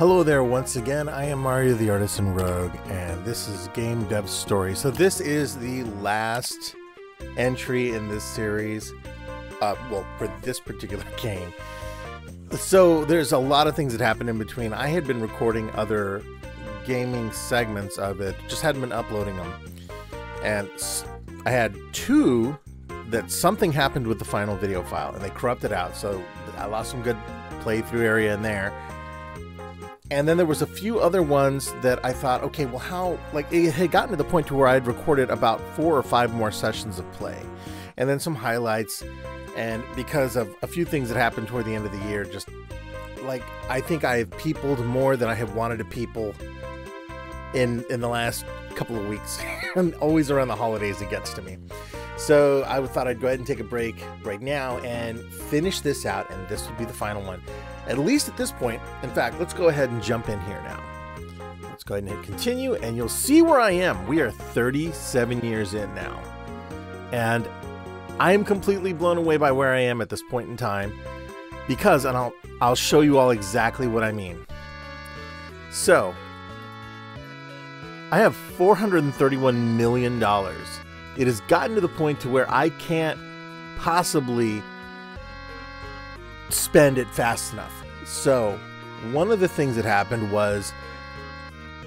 Hello there once again. I am Mario the Artisan Rogue, and this is Game Dev Story. So this is the last entry in this series, well, for this particular game. So there's a lot of things that happened in between. I had been recording other gaming segments of it, just hadn't been uploading them. And I had two that something happened with the final video file, and they corrupted out, so I lost some good playthrough area in there. And then there was a few other ones that I thought, okay, well, how, like, it had gotten to the point to where I'd recorded about 4 or 5 more sessions of play, and then some highlights. And because of a few things that happened toward the end of the year, just like, I think I have peopled more than I have wanted to people in the last couple of weeks. And always around the holidays it gets to me. So I thought I'd go ahead and take a break right now and finish this out, and this would be the final one. At least at this point. In fact, let's go ahead and jump in here now. Let's go ahead and hit continue, and you'll see where I am. We are 37 years in now. And I am completely blown away by where I am at this point in time, because, and I'll show you all exactly what I mean. So, I have $431 million. It has gotten to the point to where I can't possibly spend it fast enough. So one of the things that happened was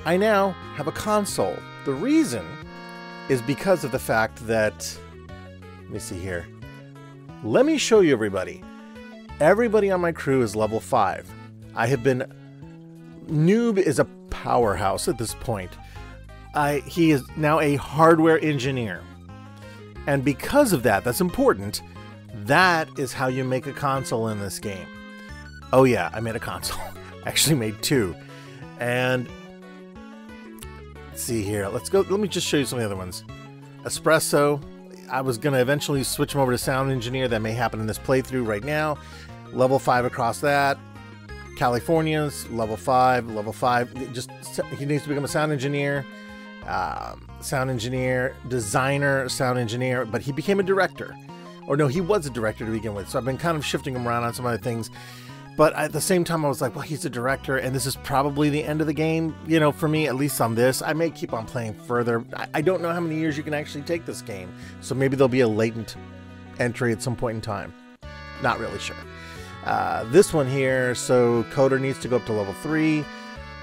I now have a console. The reason is because of the fact that, let me see here. Let me show you everybody. Everybody on my crew is level 5. I have been, Noob is a powerhouse at this point. He is now a hardware engineer. And because of that, that's important. That is how you make a console in this game. Oh yeah, I made a console. I actually made 2. And let's see here. Let's go. Let me just show you some of the other ones. Espresso. I was going to eventually switch him over to Sound Engineer. That may happen in this playthrough right now. Level 5 across that. California's level 5. Level 5. Just he needs to become a sound engineer. Sound engineer, designer, sound engineer, but he became a director. Or no, he was a director to begin with, so I've been kind of shifting him around on some other things. But at the same time, I was like, well, he's a director, and this is probably the end of the game, you know, for me, at least on this. I may keep on playing further. I don't know how many years you can actually take this game, so maybe there'll be a latent entry at some point in time. Not really sure. This one here, so Coder needs to go up to level 3.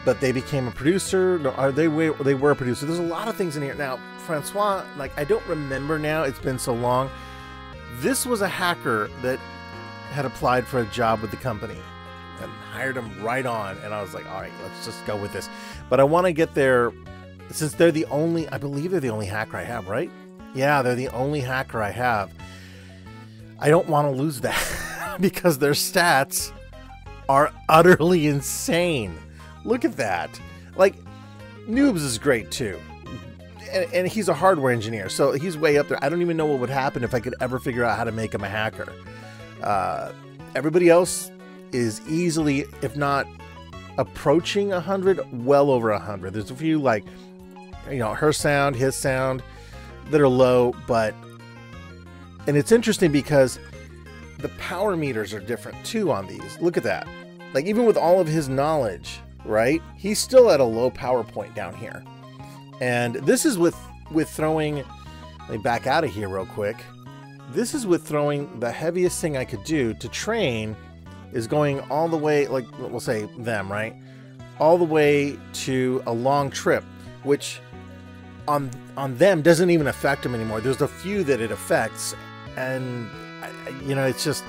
But they became a producer. No, they were a producer. There's a lot of things in here. Now, Francois, like, I don't remember now. It's been so long. This was a hacker that had applied for a job with the company and hired him right on. And I was like, all right, let's just go with this. But I want to get there, since they're the only, I believe they're the only hacker I have, right? Yeah, they're the only hacker I have. I don't want to lose that because their stats are utterly insane. Look at that. Like, Noobs is great too. And he's a hardware engineer, so he's way up there. I don't even know what would happen if I could ever figure out how to make him a hacker. Everybody else is easily, if not approaching 100, well over 100. There's a few, like, you know, her sound, his sound, that are low, but... And it's interesting because the power meters are different too on these. Look at that. Like, even with all of his knowledge... right? He's still at a low power point down here. And this is with throwing, let me back out of here real quick. This is with throwing the heaviest thing I could do to train is going all the way, like we'll say them, right? All the way to a long trip, which on them doesn't even affect them anymore. There's a few that it affects, and you know, it's just,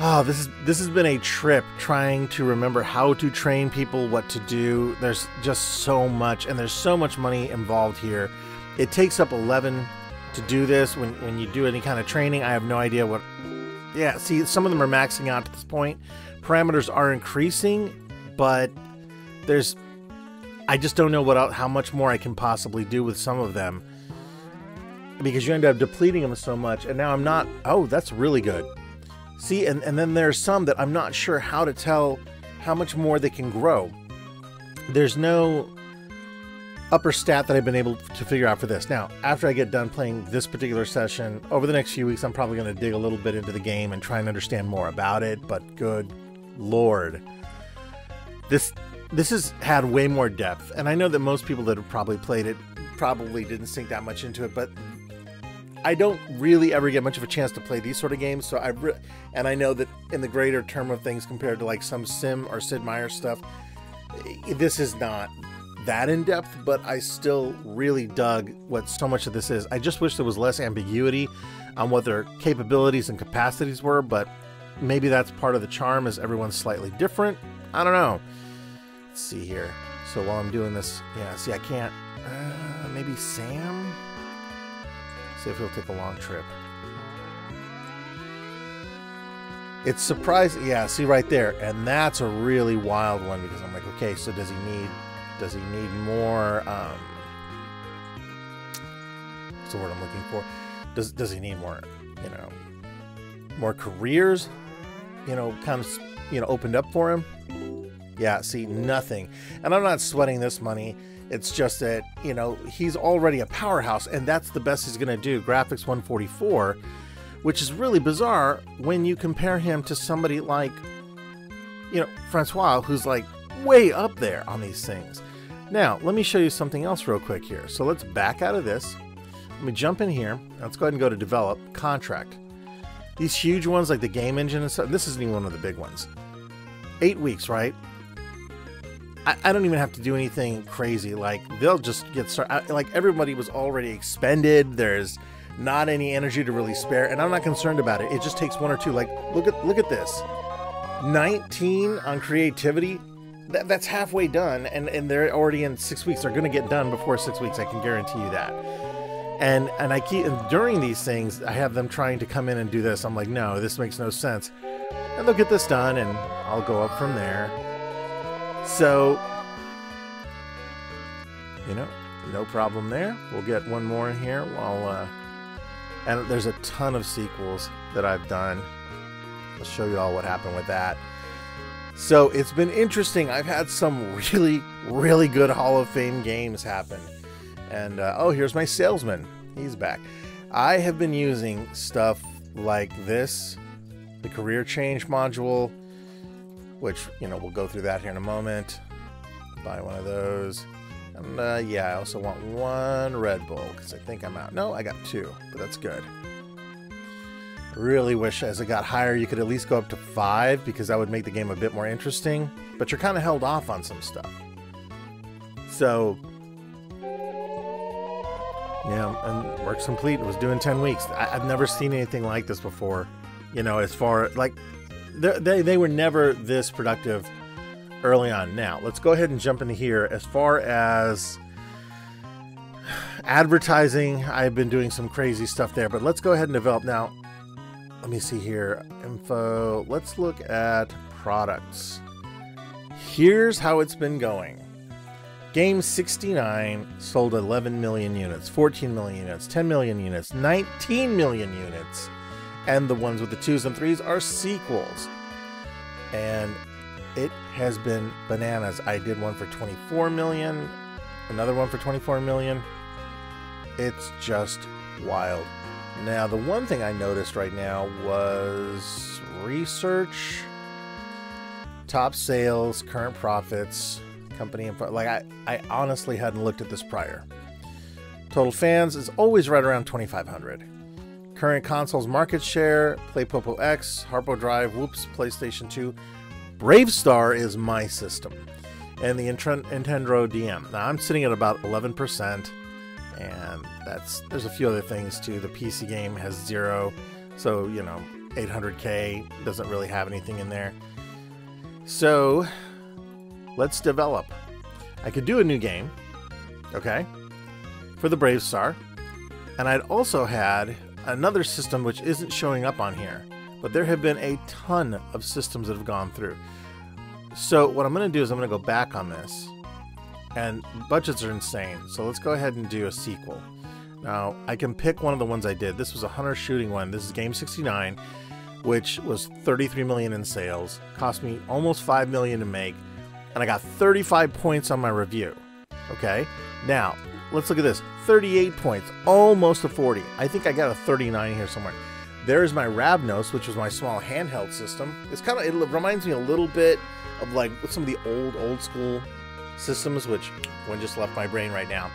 oh, this has been a trip trying to remember how to train people, what to do. There's just so much, and there's so much money involved here. It takes up 11 to do this when you do any kind of training. I have no idea what... Yeah, see, some of them are maxing out at this point. Parameters are increasing, but there's... I just don't know how much more I can possibly do with some of them, because you end up depleting them so much, and now I'm not... Oh, that's really good. See, and then there's some that I'm not sure how to tell how much more they can grow. There's no upper stat that I've been able to figure out for this. Now, after I get done playing this particular session, over the next few weeks, I'm probably going to dig a little bit into the game and try and understand more about it, but good Lord. This has had way more depth, and I know that most people that have probably played it probably didn't sink that much into it, but I don't really ever get much of a chance to play these sort of games, so and I know that in the greater term of things compared to like some Sim or Sid Meier's stuff, this is not that in-depth, but I still really dug what so much of this is. I just wish there was less ambiguity on what their capabilities and capacities were, but maybe that's part of the charm, is everyone's slightly different. I don't know. Let's see here. So while I'm doing this, yeah, see, I can't, maybe Sam? See if he'll take a long trip. It's surprising, yeah, see right there, and that's a really wild one, because I'm like, okay, so does he need more, what's the word I'm looking for? Does he need more, you know, more careers, you know, kind of, you know, opened up for him? Yeah, see, nothing. And I'm not sweating this money. It's just that, you know, he's already a powerhouse, and that's the best he's going to do. Graphics 144, which is really bizarre when you compare him to somebody like, you know, Francois, who's like way up there on these things. Now, let me show you something else real quick here. So let's back out of this. Let me jump in here. Let's go ahead and go to develop, contract. These huge ones like the game engine and stuff, this isn't even one of the big ones. 8 weeks, right? I don't even have to do anything crazy. Like, they'll just get started. Like, everybody was already expended. There's not any energy to really spare, and I'm not concerned about it. It just takes 1 or 2. Like, look at this. 19 on creativity. That's halfway done, and they're already in 6 weeks. They're going to get done before 6 weeks. I can guarantee you that. And I keep, and during these things, I have them trying to come in and do this. I'm like, no, this makes no sense. And they'll get this done, and I'll go up from there. So, you know, no problem there. We'll get one more in here while, and there's a ton of sequels that I've done. I'll show you all what happened with that. So it's been interesting. I've had some really, really good Hall of Fame games happen. And, oh, here's my salesman. He's back. I have been using stuff like this, the career change module, which, you know, we'll go through that here in a moment. Buy one of those. And, yeah, I also want 1 Red Bull, because I think I'm out. No, I got 2, but that's good. Really wish as it got higher, you could at least go up to 5, because that would make the game a bit more interesting. But you're kind of held off on some stuff. So, yeah, and work's complete. It was doing 10 weeks. I've never seen anything like this before. You know, as far, like, they were never this productive early on. Now, let's go ahead and jump into here. As far as advertising, I've been doing some crazy stuff there, but let's go ahead and develop. Now, let me see here. Info. Let's look at products. Here's how it's been going. Game 69 sold 11 million units, 14 million units, 10 million units, 19 million units. And the ones with the 2s and 3s are sequels. And it has been bananas. I did one for 24 million, another one for 24 million. It's just wild. Now, the one thing I noticed right now was research, top sales, current profits, company info. Like, I honestly hadn't looked at this prior. Total fans is always right around 2,500. Current consoles market share, PlayPopo X, Harpo Drive, whoops, PlayStation 2. Bravestar is my system. And the Nintendo DM. Now, I'm sitting at about 11%. And there's a few other things too. The PC game has 0. So, you know, 800K doesn't really have anything in there. So, let's develop. I could do a new game. Okay. For the Bravestar. And I'd also had another system which isn't showing up on here, but there have been a ton of systems that have gone through. So what I'm going to do is I'm going to go back on this, and budgets are insane. So let's go ahead and do a sequel. Now I can pick one of the ones I did. This was a hunter shooting one. This is Game 69, which was 33 million in sales, cost me almost 5 million to make, and I got 35 points on my review. Okay, now let's look at this. 38 points, almost a 40. I think I got a 39 here somewhere. there's my Ravnos, which was my small handheld system. It's kind of, it reminds me a little bit of like some of the old school systems, which one just left my brain right now.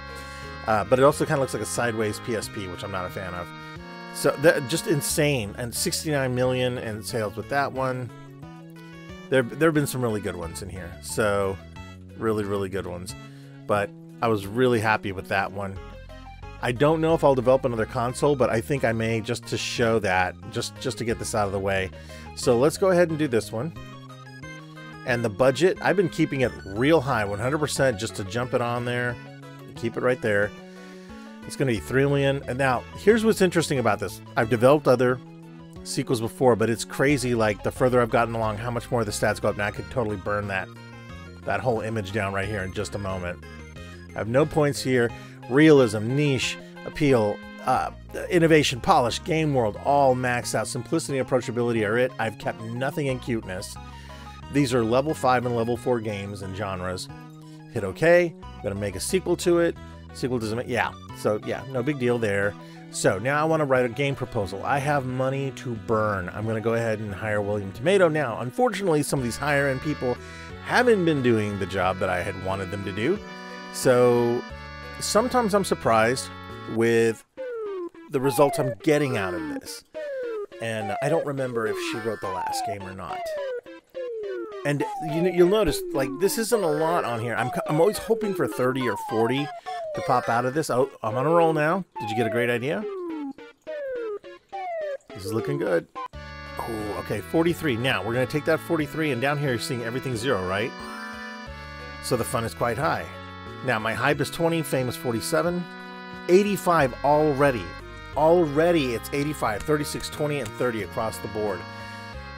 But it also kind of looks like a sideways PSP, which I'm not a fan of. So that just insane, and 69 million in sales with that one. There have been some really good ones in here, so really good ones. But I was really happy with that one. I don't know if I'll develop another console, but I think I may, just to show that, just to get this out of the way. So let's go ahead and do this one. And the budget, I've been keeping it real high, 100%, just to jump it on there. Keep it right there. It's going to be 3 million. And now, here's what's interesting about this. I've developed other sequels before, but it's crazy, like, the further I've gotten along, how much more the stats go up. Now I could totally burn that whole image down right here in just a moment. I have no points here. Realism, niche, appeal, innovation, polish, game world, all maxed out. Simplicity and approachability are it. I've kept nothing in cuteness. These are level 5 and level 4 games and genres. Hit OK. I'm going to make a sequel to it. Sequel doesn't make... Yeah. So, yeah, no big deal there. So, now I want to write a game proposal. I have money to burn. I'm going to go ahead and hire William Tomato. Now, unfortunately, some of these higher-end people haven't been doing the job that I had wanted them to do. So, sometimes I'm surprised with the results I'm getting out of this. And I don't remember if she wrote the last game or not. And you'll notice, like, this isn't a lot on here. I'm always hoping for 30 or 40 to pop out of this. Oh, I'm on a roll now. Did you get a great idea? This is looking good. Oh, okay, 43. Now, we're going to take that 43, and down here you're seeing everything 0, right? So the fun is quite high. Now, my hype is 20, fame is 47. 85 already. Already it's 85, 36, 20, and 30 across the board.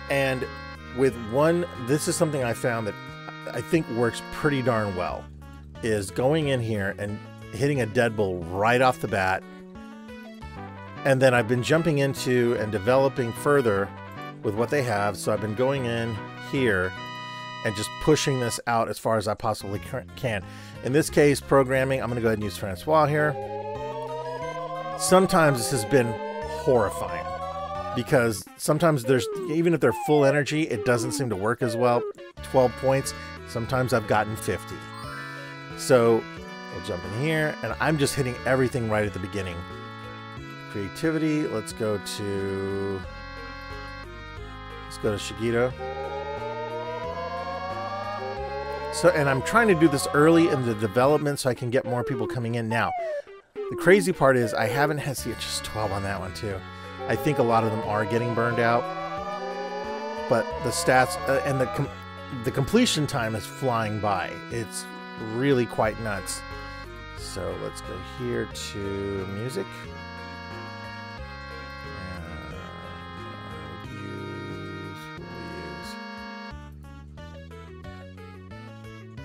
And with one, this is something I found that I think works pretty darn well, is going in here and hitting a deadbolt right off the bat. And then I've been jumping into and developing further with what they have. So I've been going in here and just pushing this out as far as I possibly can. In this case, programming, I'm going to go ahead and use Francois here. Sometimes this has been horrifying, because sometimes there's, even if they're full energy, it doesn't seem to work as well. 12 points. Sometimes I've gotten 50. So we'll jump in here, and I'm just hitting everything right at the beginning. Creativity. Let's go to Shigeto. So, and I'm trying to do this early in the development so I can get more people coming in. Now, the crazy part is I haven't had, see, just 12 on that one too. I think a lot of them are getting burned out, but the stats and the completion time is flying by. It's really quite nuts. So let's go here to music.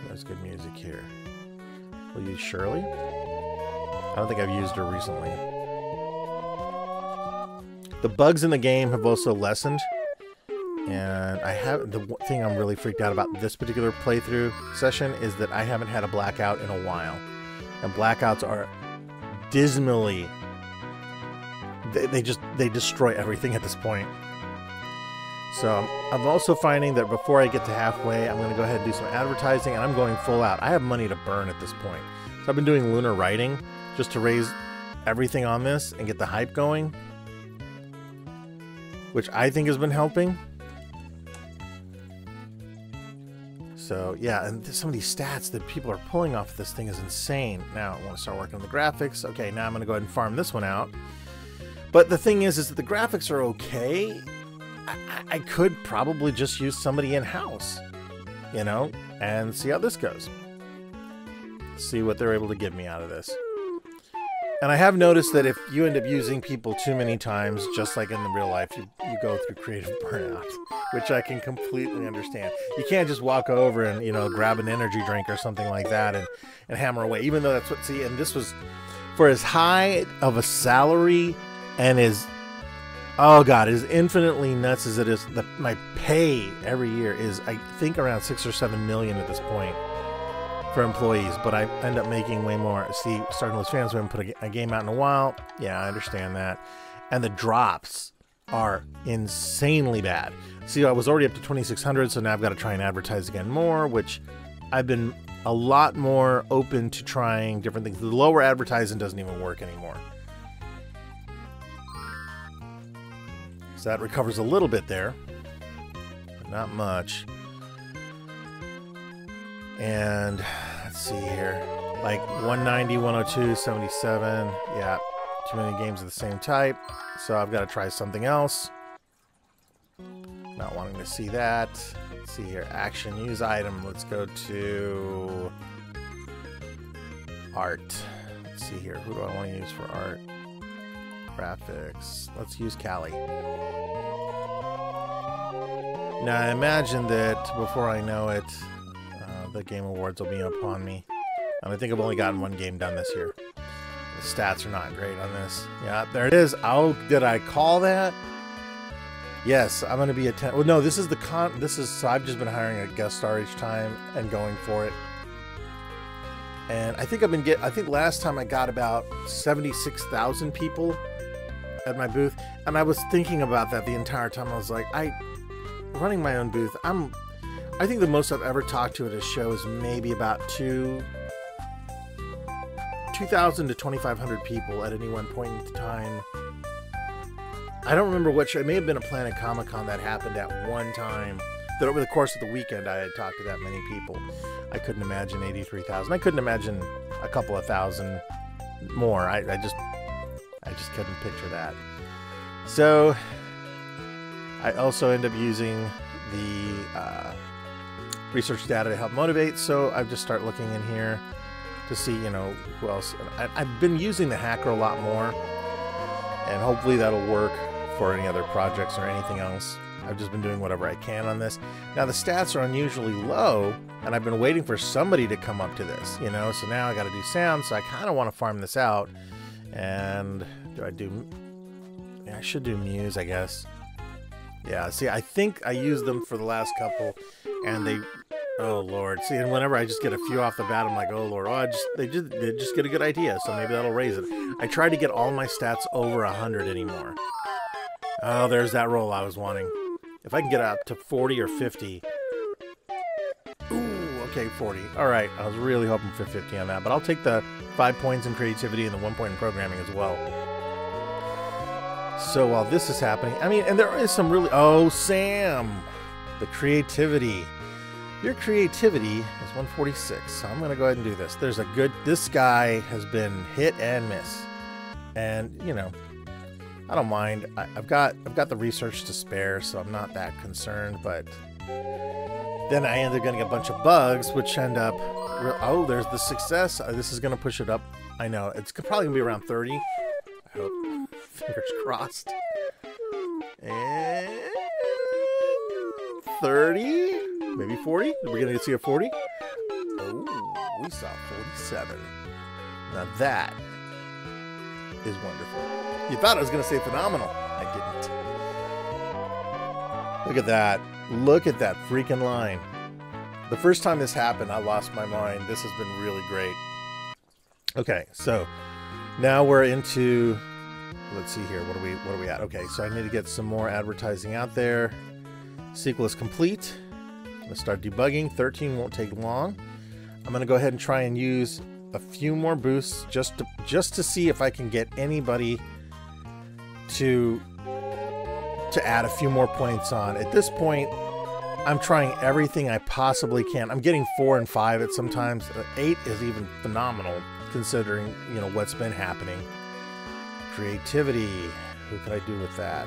There's good music here. We'll use Shirley. I don't think I've used her recently. The bugs in the game have also lessened. And I have, the thing I'm really freaked out about this particular playthrough session is that I haven't had a blackout in a while. And blackouts are dismally, they destroy everything at this point. So I'm also finding that before I get to halfway, I'm going to go ahead and do some advertising, and I'm going full out. I have money to burn at this point. So I've been doing lunar writing just to raise everything on this and get the hype going, which I think has been helping. So yeah, and some of these stats that people are pulling off of this thing is insane. Now I want to start working on the graphics. Okay, now I'm going to go ahead and farm this one out. But the thing is that the graphics are okay. I could probably just use somebody in-house, you know, and see how this goes. See what they're able to give me out of this. And I have noticed that if you end up using people too many times, just like in the real life, you go through creative burnout, which I can completely understand. You can't just walk over and, you know, grab an energy drink or something like that and hammer away, even though that's what, see, and this was for as high of a salary and as, oh God, as infinitely nuts as it is, my pay every year is, I think, around 6 or 7 million at this point for employees, but I end up making way more. See, starting with fans, we haven't put a game out in a while. Yeah, I understand that. And the drops are insanely bad. See, I was already up to 2,600, so now I've got to try and advertise again more, which I've been a lot more open to trying different things. The lower advertising doesn't even work anymore. So that recovers a little bit there, but not much. And let's see here, like 190, 102, 77. Yeah, too many games of the same type. So I've got to try something else. Not wanting to see that. Let's see here, action, use item. Let's go to art. Let's see here, who do I want to use for art? Graphics. Let's use Cali. Now I imagine that before I know it, the Game Awards will be upon me. And I think I've only gotten one game done this year. The stats are not great on this. Yeah, there it is. Oh, did I call that? Yes, I'm going to be a 10. Well, no, this is the so I've just been hiring a guest star each time and going for it. And I think I think last time I got about 76,000 people at my booth. And I was thinking about that the entire time. I was like, running my own booth, I think the most I've ever talked to at a show is maybe about 2,000 to 2,500 people at any one point in time. I don't remember which. It may have been a Planet Comic-Con that happened at one time. That over the course of the weekend I had talked to that many people. I couldn't imagine 83,000. I couldn't imagine a couple of thousand more. I just couldn't picture that. So I also end up using the research data to help motivate. So I just start looking in here to see, you know, who else. I've been using the hacker a lot more, and hopefully that'll work for any other projects or anything else. I've just been doing whatever I can on this. Now the stats are unusually low, and I've been waiting for somebody to come up to this, you know, so now I got to do sound, so I kind of want to farm this out. And do I do, yeah, I should do Muse, I guess. Yeah, see, I think I used them for the last couple, and they, oh Lord, see, and whenever I just get a few off the bat, I'm like, oh Lord, oh, they just get a good idea, so maybe that'll raise it. I try to get all my stats over 100 anymore. Oh, there's that roll I was wanting. If I can get up to 40 or 50. Ooh, okay, 40. All right, I was really hoping for 50 on that, but I'll take the 5 points in creativity and the 1 point in programming as well. So while this is happening, I mean, and there is some really, oh, Sam, the creativity. Your creativity is 146, so I'm going to go ahead and do this. There's a good, this guy has been hit and miss. And, you know, I don't mind. I've got the research to spare, so I'm not that concerned, but then I end up getting a bunch of bugs, which end up, oh, there's the success. This is going to push it up. I know, it's probably going to be around 30. I hope. Fingers crossed. And 30? Maybe 40? Are we going to see a 40? Oh, we saw 47. Now that is wonderful. You thought I was going to say phenomenal. I didn't. Look at that. Look at that freaking line. The first time this happened, I lost my mind. This has been really great. Okay, so now we're into, let's see here. What are we at? Okay, so I need to get some more advertising out there. Sequel is complete. Let's start debugging. 13 won't take long. I'm going to go ahead and try and use a few more boosts just to see if I can get anybody to add a few more points on. At this point, I'm trying everything I possibly can. I'm getting 4 and 5 at sometimes. 8 is even phenomenal considering, you know, what's been happening. Creativity. Who could I do with that?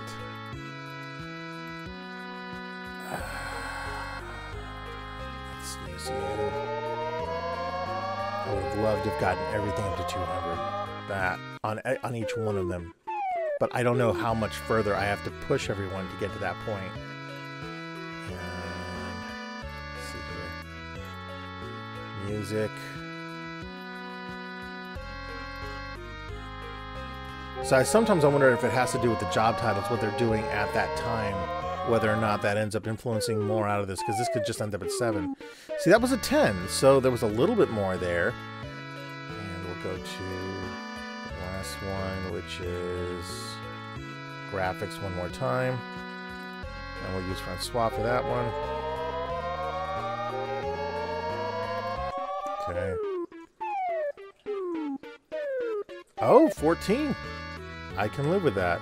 Let's use you. I would have loved to have gotten everything up to 200. That on each one of them. But I don't know how much further I have to push everyone to get to that point. And let's see here. Music. So sometimes I wonder if it has to do with the job titles, what they're doing at that time, whether or not that ends up influencing more out of this, because this could just end up at 7. See, that was a 10, so there was a little bit more there. And we'll go to the last one, which is graphics one more time. And we'll use front swap for that one. Okay. Oh, 14. I can live with that.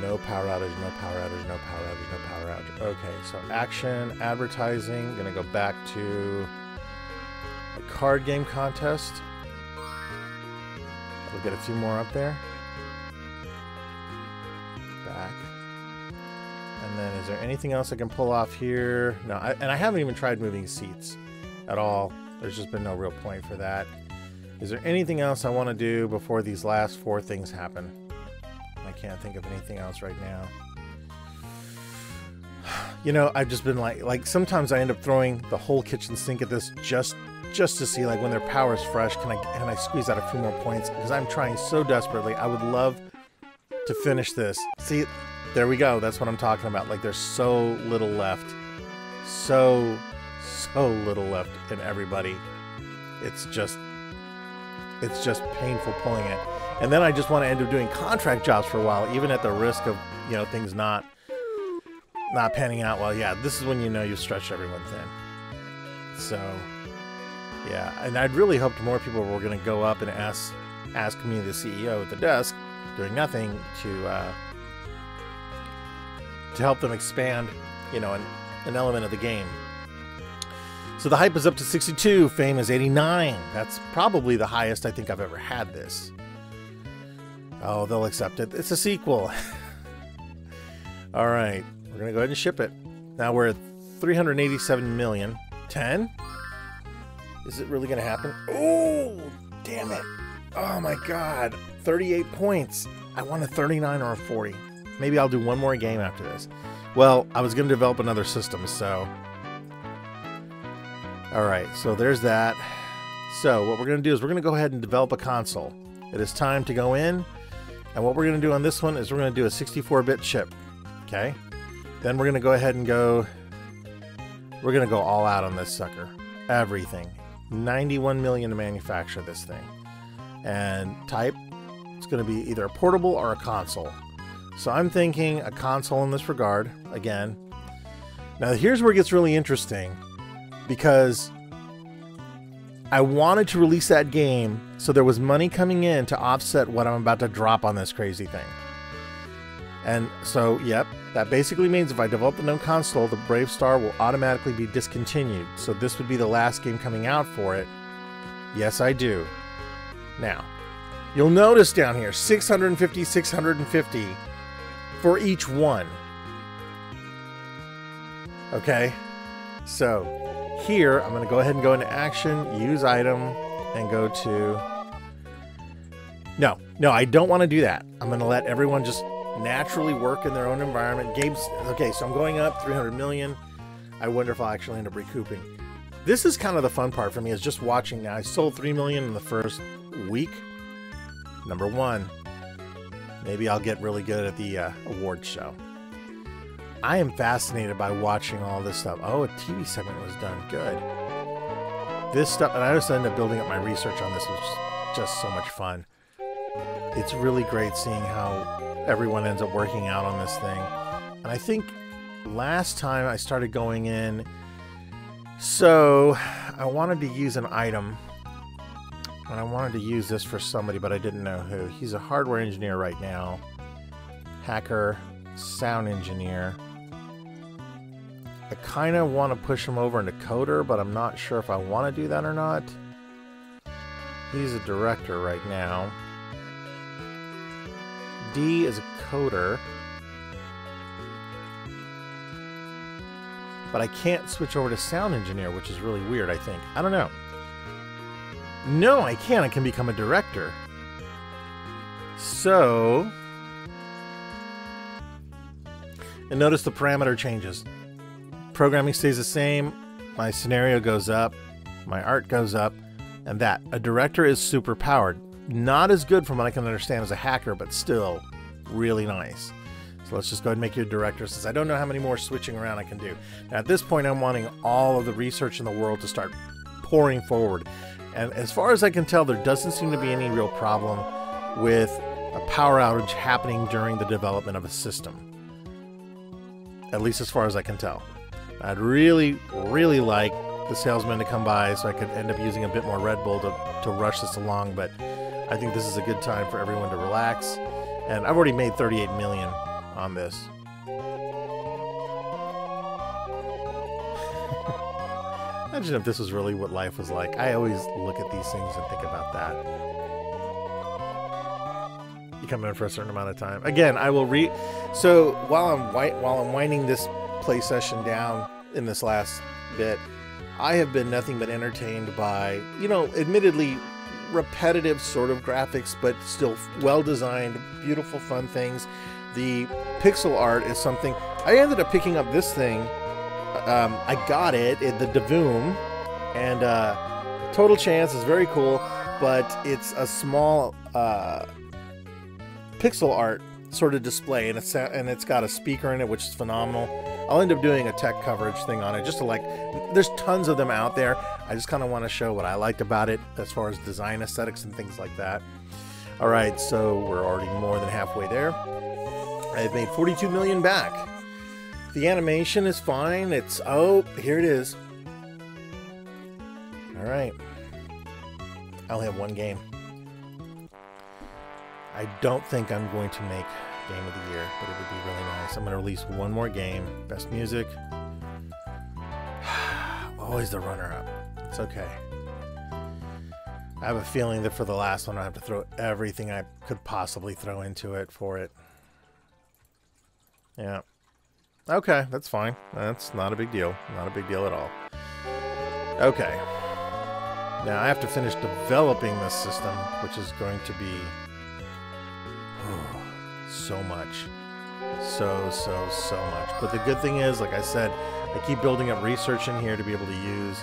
No power outage, no power outage, no power outage, no power outage. Okay, so action, advertising. Gonna go back to a card game contest. We'll get a few more up there. Back. And then is there anything else I can pull off here? No, and I haven't even tried moving seats at all. There's just been no real point for that. Is there anything else I want to do before these last 4 things happen? I can't think of anything else right now. You know, I've just been like sometimes I end up throwing the whole kitchen sink at this just to see, like, when their power is fresh, can I squeeze out a few more points, because I'm trying so desperately. I would love to finish this. See, there we go. That's what I'm talking about. Like, there's so little left. So little left in everybody. It's just painful pulling it. And then I just want to end up doing contract jobs for a while, even at the risk of, you know, things not panning out. Well, yeah, this is when you know you've stretched everyone thin. So, yeah, and I'd really hoped more people were going to go up and ask me, the CEO at the desk, doing nothing, to help them expand, you know, an element of the game. So the hype is up to 62, fame is 89. That's probably the highest I think I've ever had this. Oh, they'll accept it. It's a sequel. All right, we're gonna go ahead and ship it. Now we're at 387 million. 10? Is it really gonna happen? Oh, damn it. Oh my God, 38 points. I want a 39 or a 40. Maybe I'll do one more game after this. Well, I was gonna develop another system, so. All right, so there's that. So what we're gonna do is we're gonna go ahead and develop a console. It is time to go in. And what we're going to do on this one is we're going to do a 64-bit chip, okay? Then we're going to go ahead and we're going to go all out on this sucker. Everything. 91 million to manufacture this thing. And type, it's going to be either a portable or a console. So I'm thinking a console in this regard, again. Now here's where it gets really interesting, because I wanted to release that game so there was money coming in to offset what I'm about to drop on this crazy thing. And so, yep, that basically means if I develop the no console, the Brave Star will automatically be discontinued. So this would be the last game coming out for it. Yes, I do. Now, you'll notice down here, 650, 650 for each one. Okay, so here, I'm going to go ahead and go into action, use item, and go to... No, I don't want to do that. I'm going to let everyone just naturally work in their own environment. Games... Okay, so I'm going up 300 million. I wonder if I'll actually end up recouping. This is kind of the fun part for me, is just watching now. I sold 3 million in the first week. Number 1. Maybe I'll get really good at the awards show. I am fascinated by watching all this stuff. Oh, a TV segment was done. Good. This stuff, and I just ended up building up my research on this, which is just so much fun. It's really great seeing how everyone ends up working out on this thing. And I think last time I started going in, so I wanted to use an item, and I wanted to use this for somebody, but I didn't know who. He's a hardware engineer right now. Hacker, sound engineer. I kind of want to push him over into coder, but I'm not sure if I want to do that or not. He's a director right now. D is a coder. But I can't switch over to sound engineer, which is really weird, I think. I don't know. No, I can't. I can become a director. So... And notice the parameter changes. Programming stays the same. My scenario goes up. My art goes up. And that. A director is super powered. Not as good from what I can understand as a hacker, but still really nice. So let's just go ahead and make you a director, since I don't know how many more switching around I can do. Now at this point, I'm wanting all of the research in the world to start pouring forward. And as far as I can tell, there doesn't seem to be any real problem with a power outage happening during the development of a system. At least as far as I can tell. I'd really, really like the salesman to come by so I could end up using a bit more Red Bull to rush this along, but I think this is a good time for everyone to relax. And I've already made 38 million on this. Imagine if this was really what life was like. I always look at these things and think about that. You come in for a certain amount of time. Again, I will so while I'm winding this play session down in this last bit, I have been nothing but entertained by, you know, admittedly repetitive sort of graphics, but still well-designed, beautiful, fun things. The pixel art is something. I ended up picking up this thing. I got it, the Davoom, and Total Chance is very cool, but it's a small pixel art sort of display, and it's got a speaker in it, which is phenomenal. I'll end up doing a tech coverage thing on it, just to like, there's tons of them out there. I just kind of want to show what I liked about it as far as design aesthetics and things like that. All right, so we're already more than halfway there. I've made 42 million back. The animation is fine. It's, oh, here it is. All right. I only have one game. I don't think I'm going to make Game of the Year, but it would be really nice. I'm going to release one more game. Best music. Always the runner-up. It's okay. I have a feeling that for the last one, I have to throw everything I could possibly throw into it for it. Yeah. Okay, that's fine. That's not a big deal. Not a big deal at all. Okay. Now I have to finish developing this system, which is going to be so much. So much. But the good thing is, like I said, I keep building up research in here to be able to use,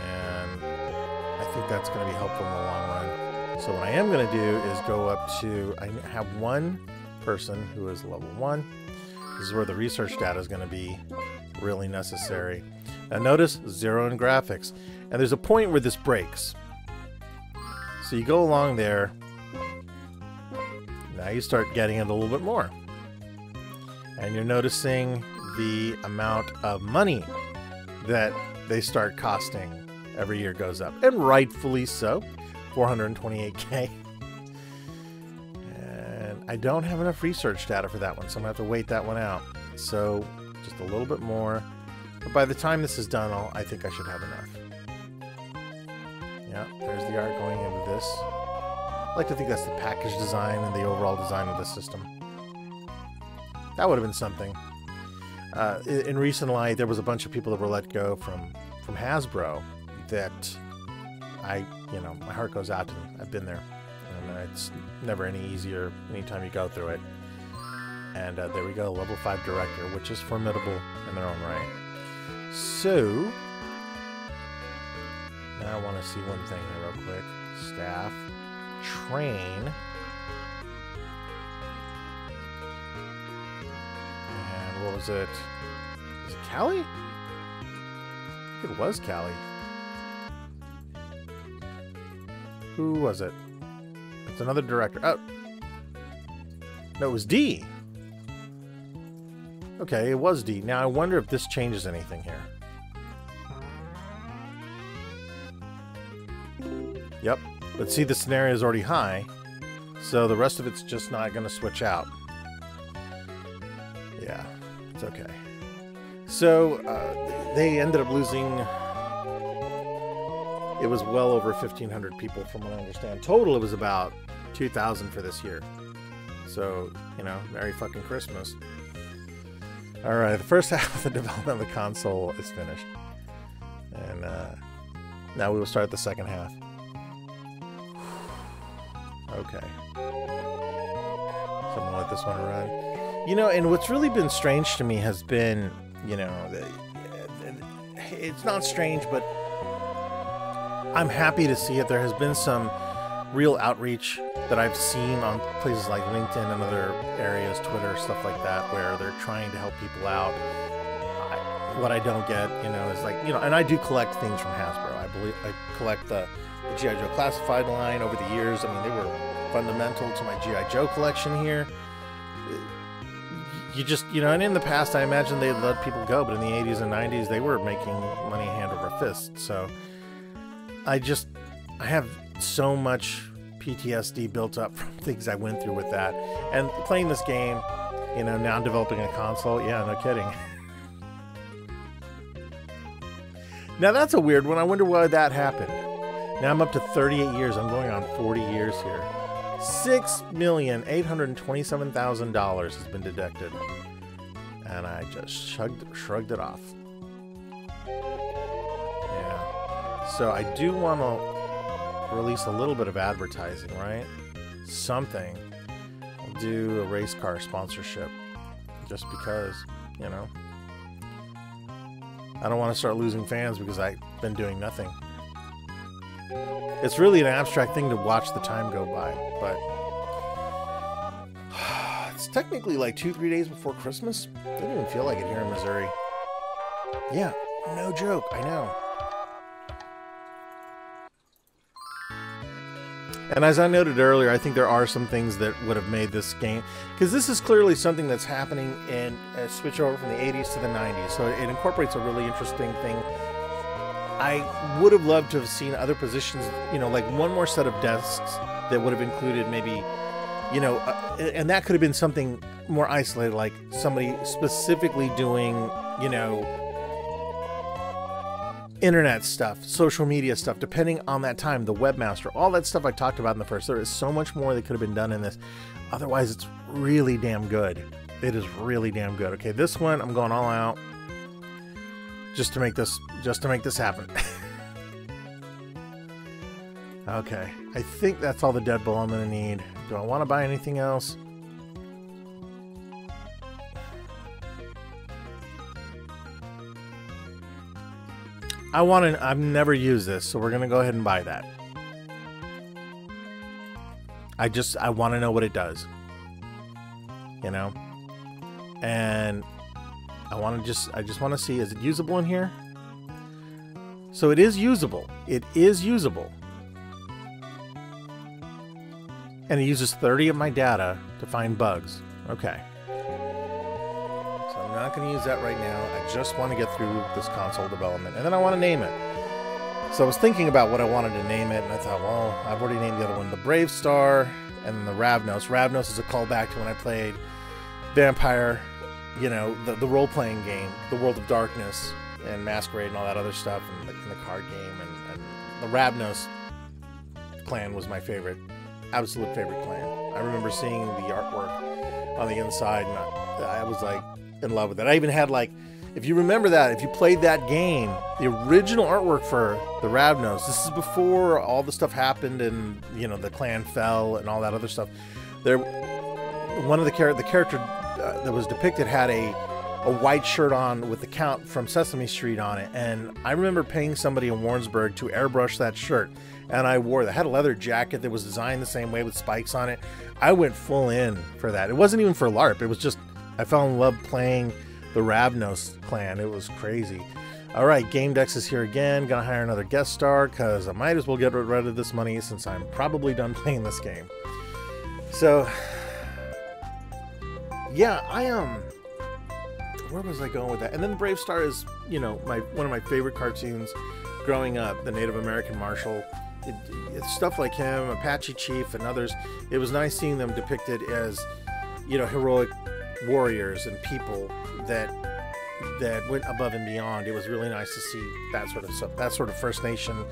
and I think that's going to be helpful in the long run. So what I am going to do is go up to, I have one person who is level 1. This is where the research data is going to be really necessary. Now notice 0 in graphics. And there's a point where this breaks. So you go along there. Now you start getting it a little bit more. And you're noticing the amount of money that they start costing every year goes up. And rightfully so. 428K. I don't have enough research data for that one, so I'm going to have to wait that one out. So, just a little bit more. But by the time this is done, I think I should have enough. Yeah, there's the art going into this. I like to think that's the package design and the overall design of the system. That would have been something. In recent light, there was a bunch of people that were let go from Hasbro that my heart goes out to them. I've been there. It's never any easier anytime you go through it. And there we go, level 5 director, which is formidable in their own right. So, now I want to see one thing here real quick. Staff. Train. And what was it? Was it Callie? I think it was Callie. Who was it? It's another director. Oh. No, it was D. Okay, it was D. Now I wonder if this changes anything here. Yep. But see, the scenario is already high, so the rest of it's just not going to switch out. Yeah, it's okay. So, they ended up losing... It was well over 1,500 people from what I understand. Total, it was about 2,000 for this year. So, you know, Merry fucking Christmas. Alright, the first half of the development of the console is finished. And now we will start the second half. Okay. So I'm gonna let this one run. You know, and what's really been strange to me has been, you know, it's not strange, but I'm happy to see it. There has been some real outreach that I've seen on places like LinkedIn and other areas, Twitter, stuff like that, where they're trying to help people out. What I don't get, you know, is like, you know, and I do collect things from Hasbro. I collect the G.I. Joe Classified line over the years. I mean, they were fundamental to my G.I. Joe collection here. You just, you know, and in the past, I imagine they let people go, but in the 80s and 90s, they were making money hand over fist. So I have so much PTSD built up from things I went through with that. And playing this game, you know, now developing a console, yeah, no kidding. Now that's a weird one. I wonder why that happened. Now I'm up to 38 years. I'm going on 40 years here. $6,827,000 has been deducted. And I just shrugged it off. Yeah. So I do want to release a little bit of advertising, right? Something. I'll do a race car sponsorship. Just because, you know. I don't want to start losing fans because I've been doing nothing. It's really an abstract thing to watch the time go by, but it's technically like 2-3 days before Christmas. Doesn't even feel like it here in Missouri. Yeah, no joke, I know. And as I noted earlier, I think there are some things that would have made this game, because this is clearly something that's happening in a switch over from the 80s to the 90s, so it incorporates a really interesting thing. I would have loved to have seen other positions, you know, like one more set of desks that would have included maybe, you know, and that could have been something more isolated, like somebody specifically doing, you know, internet stuff, social media stuff, depending on that time, the webmaster, all that stuff I talked about in the first. There is so much more that could have been done in this. Otherwise, it's really damn good. It is really damn good. Okay, this one, I'm going all out. Just to make this happen. Okay, I think that's all the Deadbolt I'm gonna need. Do I want to buy anything else? I've never used this, so we're gonna go ahead and buy that. I want to know what it does. You know? And I just want to see, is it usable in here? So it is usable. It is usable. And it uses 30 of my data to find bugs. Okay. So I'm not going to use that right now. I just want to get through this console development. And then I want to name it. So I was thinking about what I wanted to name it, and I thought, well, I've already named the other one the Brave Star, and then the Ravnos. Ravnos is a callback to when I played Vampire, you know, the role-playing game, the World of Darkness, and Masquerade and all that other stuff, and the card game, and the Ravnos clan was my favorite, absolute favorite clan. I remember seeing the artwork on the inside, and I was like in love with it. I even had, like, if you remember that, if you played that game, the original artwork for the Ravnos, this is before all the stuff happened and, you know, the clan fell and all that other stuff. One of the character that was depicted had a white shirt on with the Count from Sesame Street on it, and I remember paying somebody in Warrensburg to airbrush that shirt, and I wore that. I had a leather jacket that was designed the same way with spikes on it. I went full in for that. It wasn't even for LARP. It was just, I fell in love playing the Ravnos clan. It was crazy. All right, GameDex is here again. Gonna hire another guest star because I might as well get rid of this money since I'm probably done playing this game. So yeah, where was I going with that? And then Brave Star is, you know, one of my favorite cartoons growing up, the Native American Marshal. It's stuff like him, Apache Chief, and others. It was nice seeing them depicted as, you know, heroic warriors and people that went above and beyond. It was really nice to see that sort of stuff, that sort of First Nation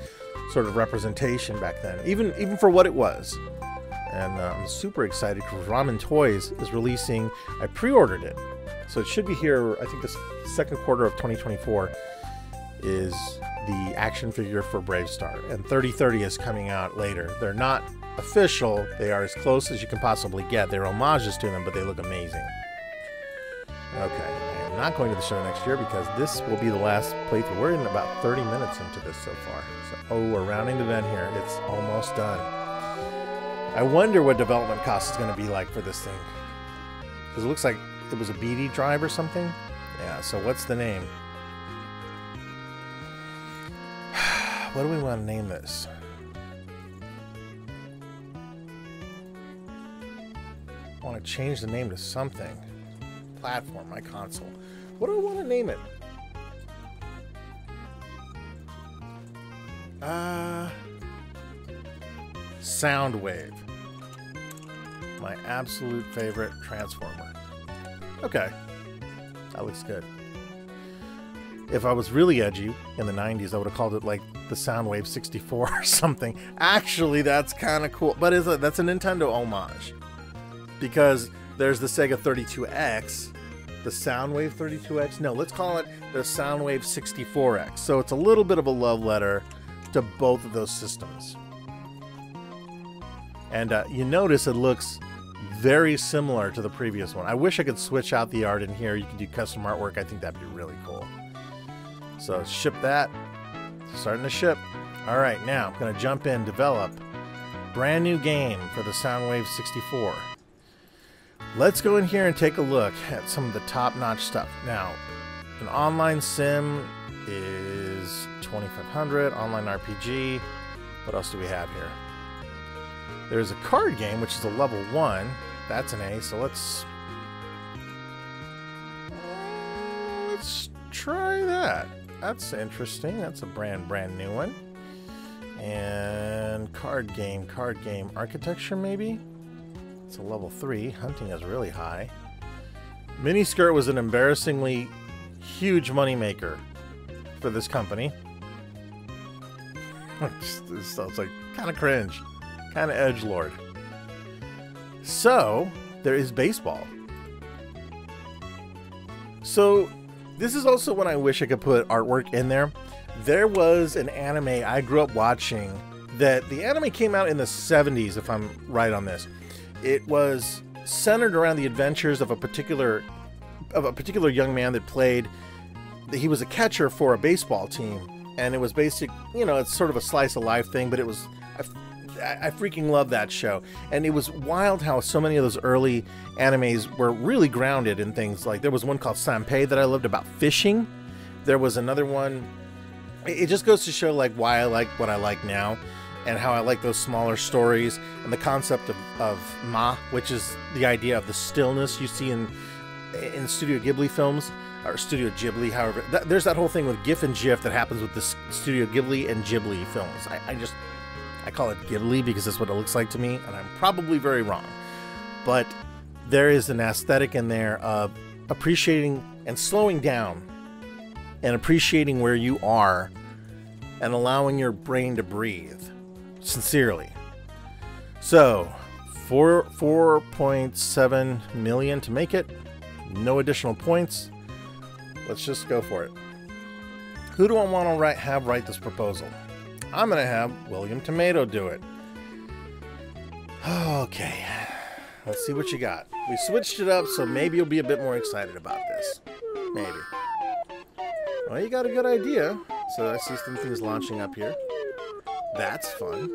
sort of representation back then, even for what it was. And I'm super excited because Ramen Toys is releasing. I pre-ordered it, so it should be here. I think the second quarter of 2024 is the action figure for Brave Star, and 3030 is coming out later. They're not official. They are as close as you can possibly get. They're homages to them, but they look amazing. Okay, I am not going to the show next year because this will be the last playthrough. We're in about 30 minutes into this so far. So, oh, we're rounding the bend here. It's almost done. I wonder what development cost is going to be like for this thing. Because it looks like it was a BD drive or something. Yeah, so what's the name? What do we want to name this? I want to change the name to something. Platform, my console. What do I want to name it? Soundwave. My absolute favorite transformer. Okay. That looks good. If I was really edgy in the 90s, I would have called it like the Soundwave 64 or something. Actually, that's kind of cool. But that's a Nintendo homage. Because there's the Sega 32X, the Soundwave 32X. No, let's call it the Soundwave 64X. So it's a little bit of a love letter to both of those systems. And you notice it looks very similar to the previous one. I wish I could switch out the art in here. You can do custom artwork. I think that'd be really cool. So ship that. Starting to ship. All right, now I'm going to jump in, develop. Brand new game for the Soundwave 64. Let's go in here and take a look at some of the top-notch stuff. Now, an online sim is 2500, online RPG. What else do we have here? There's a card game, which is a level 1. That's an A, so let's try that. That's interesting. That's a brand new one. And card game, architecture maybe? It's a level 3. Hunting is really high. Miniskirt was an embarrassingly huge moneymaker for this company. This sounds like kind of cringe. Kind of edgelord. So, there is baseball. So, this is also when I wish I could put artwork in there. There was an anime I grew up watching that the anime came out in the 70s, if I'm right on this. It was centered around the adventures of a particular young man that played. He was a catcher for a baseball team, and it was basic. You know, it's sort of a slice of life thing, but it was. I freaking love that show. And it was wild how so many of those early animes were really grounded in things. Like there was one called Sanpei that I loved about fishing. There was another one. It just goes to show like why I like what I like now and how I like those smaller stories and the concept of Ma, which is the idea of the stillness you see in Studio Ghibli films, or Studio Ghibli, however. There's that whole thing with GIF and GIF that happens with the Studio Ghibli and Ghibli films. I call it Ghibli because that's what it looks like to me, and I'm probably very wrong. But there is an aesthetic in there of appreciating and slowing down and appreciating where you are and allowing your brain to breathe. Sincerely. So, 4.7 million to make it. No additional points. Let's just go for it. Who do I want to have write this proposal? I'm going to have William Tomato do it. Okay. Let's see what you got. We switched it up, so maybe you'll be a bit more excited about this. Maybe. Well, you got a good idea. So I see some things launching up here. That's fun.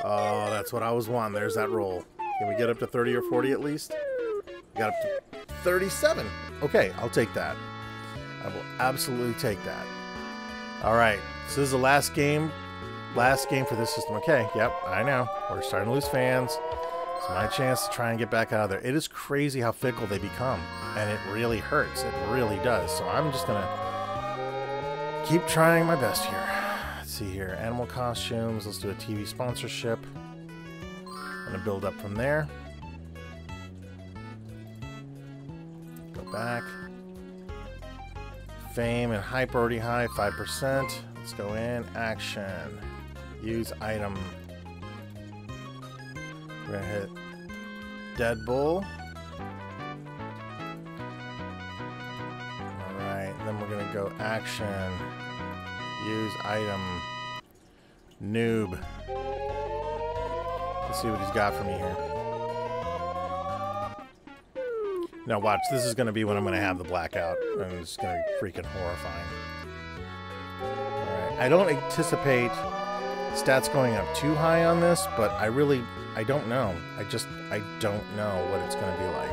Oh, that's what I was wanting. There's that roll. Can we get up to 30 or 40 at least? We got up to 37. Okay, I'll take that. I will absolutely take that. All right. So this is the last game for this system. Okay, yep, I know. We're starting to lose fans. It's my chance to try and get back out of there. It is crazy how fickle they become, and it really hurts. It really does. So I'm just going to keep trying my best here. Let's see here. Animal costumes. Let's do a TV sponsorship. I'm going to build up from there. Go back. Fame and hype already high, 5%. Let's go in. Action. Use item. We're going to hit Deadbull. Alright, and then we're going to go action. Use item. Noob. Let's see what he's got for me here. Now watch, this is going to be when I'm going to have the blackout, and it's going to be freaking horrifying. Alright, I don't anticipate stats going up too high on this, but I don't know. I don't know what it's going to be like.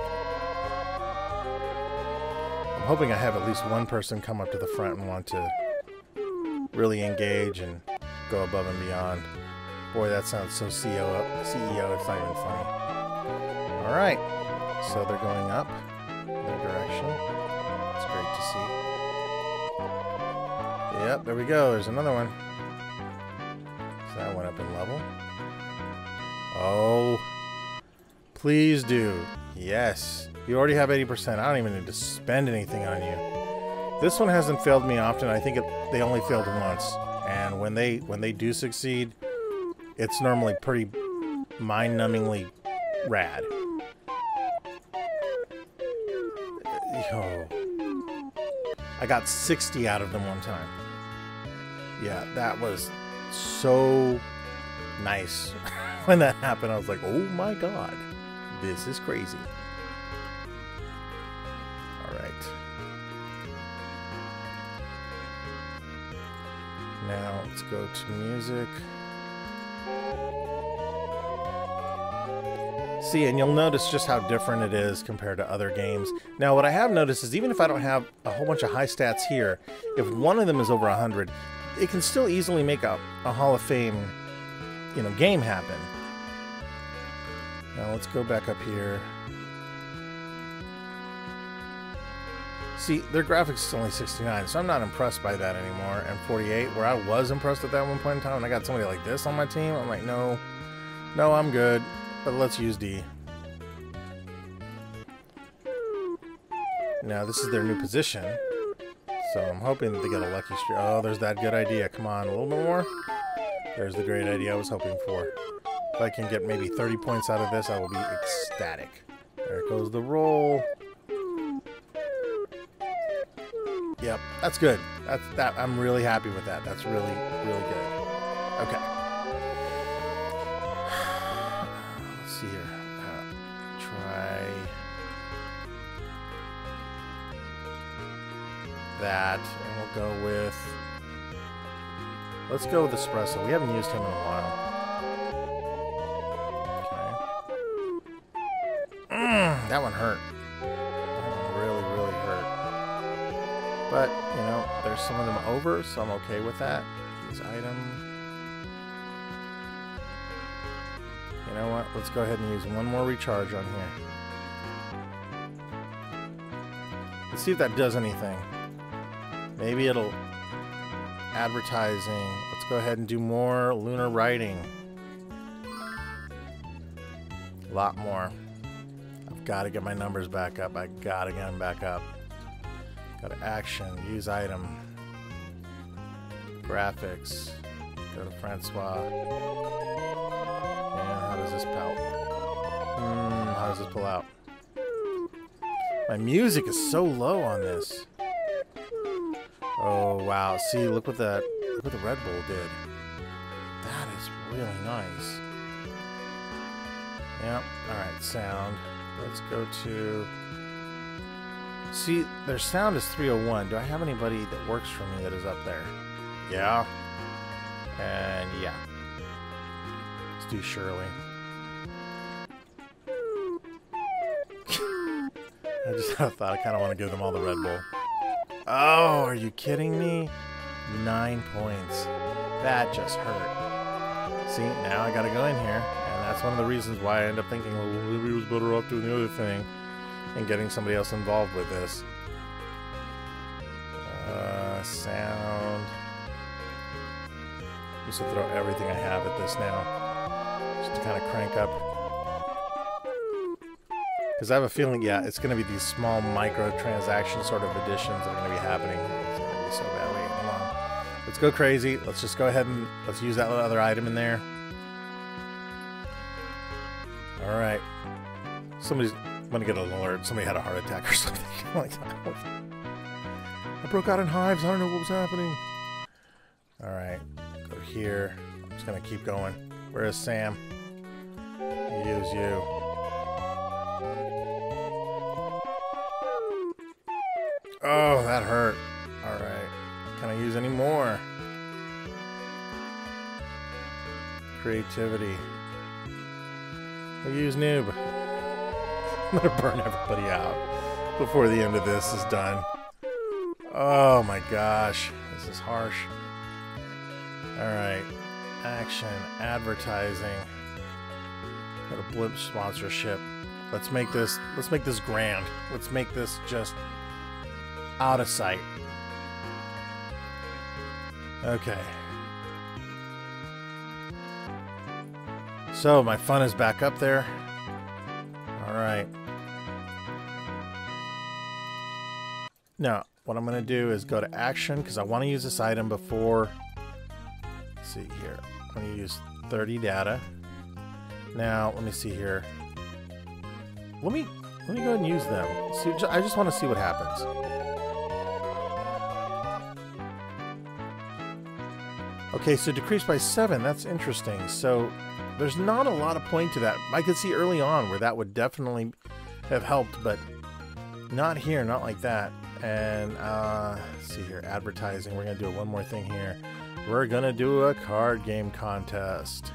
I'm hoping I have at least one person come up to the front and want to really engage and go above and beyond. Boy, that sounds so CEO, it's not even funny. All right, so they're going up in their direction. It's great to see. Yep, there we go. There's another one. So that went up in level. Oh, please do. Yes. You already have 80%. I don't even need to spend anything on you. This one hasn't failed me often. I think they only failed once. And when they do succeed, it's normally pretty mind-numbingly rad. Yo. I got 60 out of them one time. Yeah, that was so nice. When that happened, I was like, oh my god, this is crazy. Alright. Now, let's go to music. See, and you'll notice just how different it is compared to other games. Now, what I have noticed is even if I don't have a whole bunch of high stats here, if one of them is over 100, it can still easily make a Hall of Fame, you know, game happen. Now, let's go back up here. See, their graphics is only 69, so I'm not impressed by that anymore. And 48, where I was impressed at that one point in time, and I got somebody like this on my team, I'm like, no, I'm good. But let's use D. Now, this is their new position. So I'm hoping that they get a lucky streak. Oh, there's that good idea. Come on, a little bit more. There's the great idea I was hoping for. If I can get maybe 30 points out of this, I will be ecstatic. There goes the roll. Yep, that's good. That. I'm really happy with that. That's really, really good. Okay. See here. Try that, and we'll go with. Let's go with espresso. We haven't used him in a while. Okay. That one hurt. That one really, really hurt. But you know, there's some of them over, so I'm okay with that. Use item. You know what? Let's go ahead and use one more recharge on here. Let's see if that does anything. Maybe it'll... Advertising. Let's go ahead and do more lunar writing. A lot more. I've got to get my numbers back up. I got to get them back up. Go to action. Use item. Graphics. Go to Francois. How does this pull? How does this pull out? My music is so low on this. Oh wow! See, look what the Red Bull did. That is really nice. Yep. All right, sound. Let's go to. See, their sound is 301. Do I have anybody that works for me that is up there? Yeah. And yeah. Let's do Shirley. I just had a thought. I kind of want to give them all the Red Bull. Oh, are you kidding me? 9 points. That just hurt. See, now I got to go in here, and that's one of the reasons why I end up thinking, well, maybe it was better off doing the other thing and getting somebody else involved with this. Sound. I'm just gonna throw everything I have at this now, just to kind of crank up. Because I have a feeling, yeah, it's going to be these small microtransaction sort of additions that are going to be happening. It's going to be so bad. Wait, hold on. Let's go crazy. Let's just go ahead and let's use that other item in there. All right. Somebody's going to get an alert. Somebody had a heart attack or something. Like that. I broke out in hives. I don't know what was happening. All right. Go here. I'm just going to keep going. Where is Sam? Use you. Oh, that hurt. Alright. Can I use any more? Creativity. I'll use noob. I'm gonna burn everybody out before the end of this is done. Oh my gosh. This is harsh. Alright. Action. Advertising. Got a blimp sponsorship. Let's make this grand. Let's make this just out of sight. Okay. So my fun is back up there. All right. Now, what I'm going to do is go to action because I want to use this item before. Let's see here. I'm going to use 30 data. Now, let me see here. Let me go ahead and use them. See, I just want to see what happens. Okay, so decreased by 7. That's interesting. So there's not a lot of point to that. I could see early on where that would definitely have helped, but not here, not like that. And let's see here, advertising. We're gonna do one more thing here. We're gonna do a card game contest.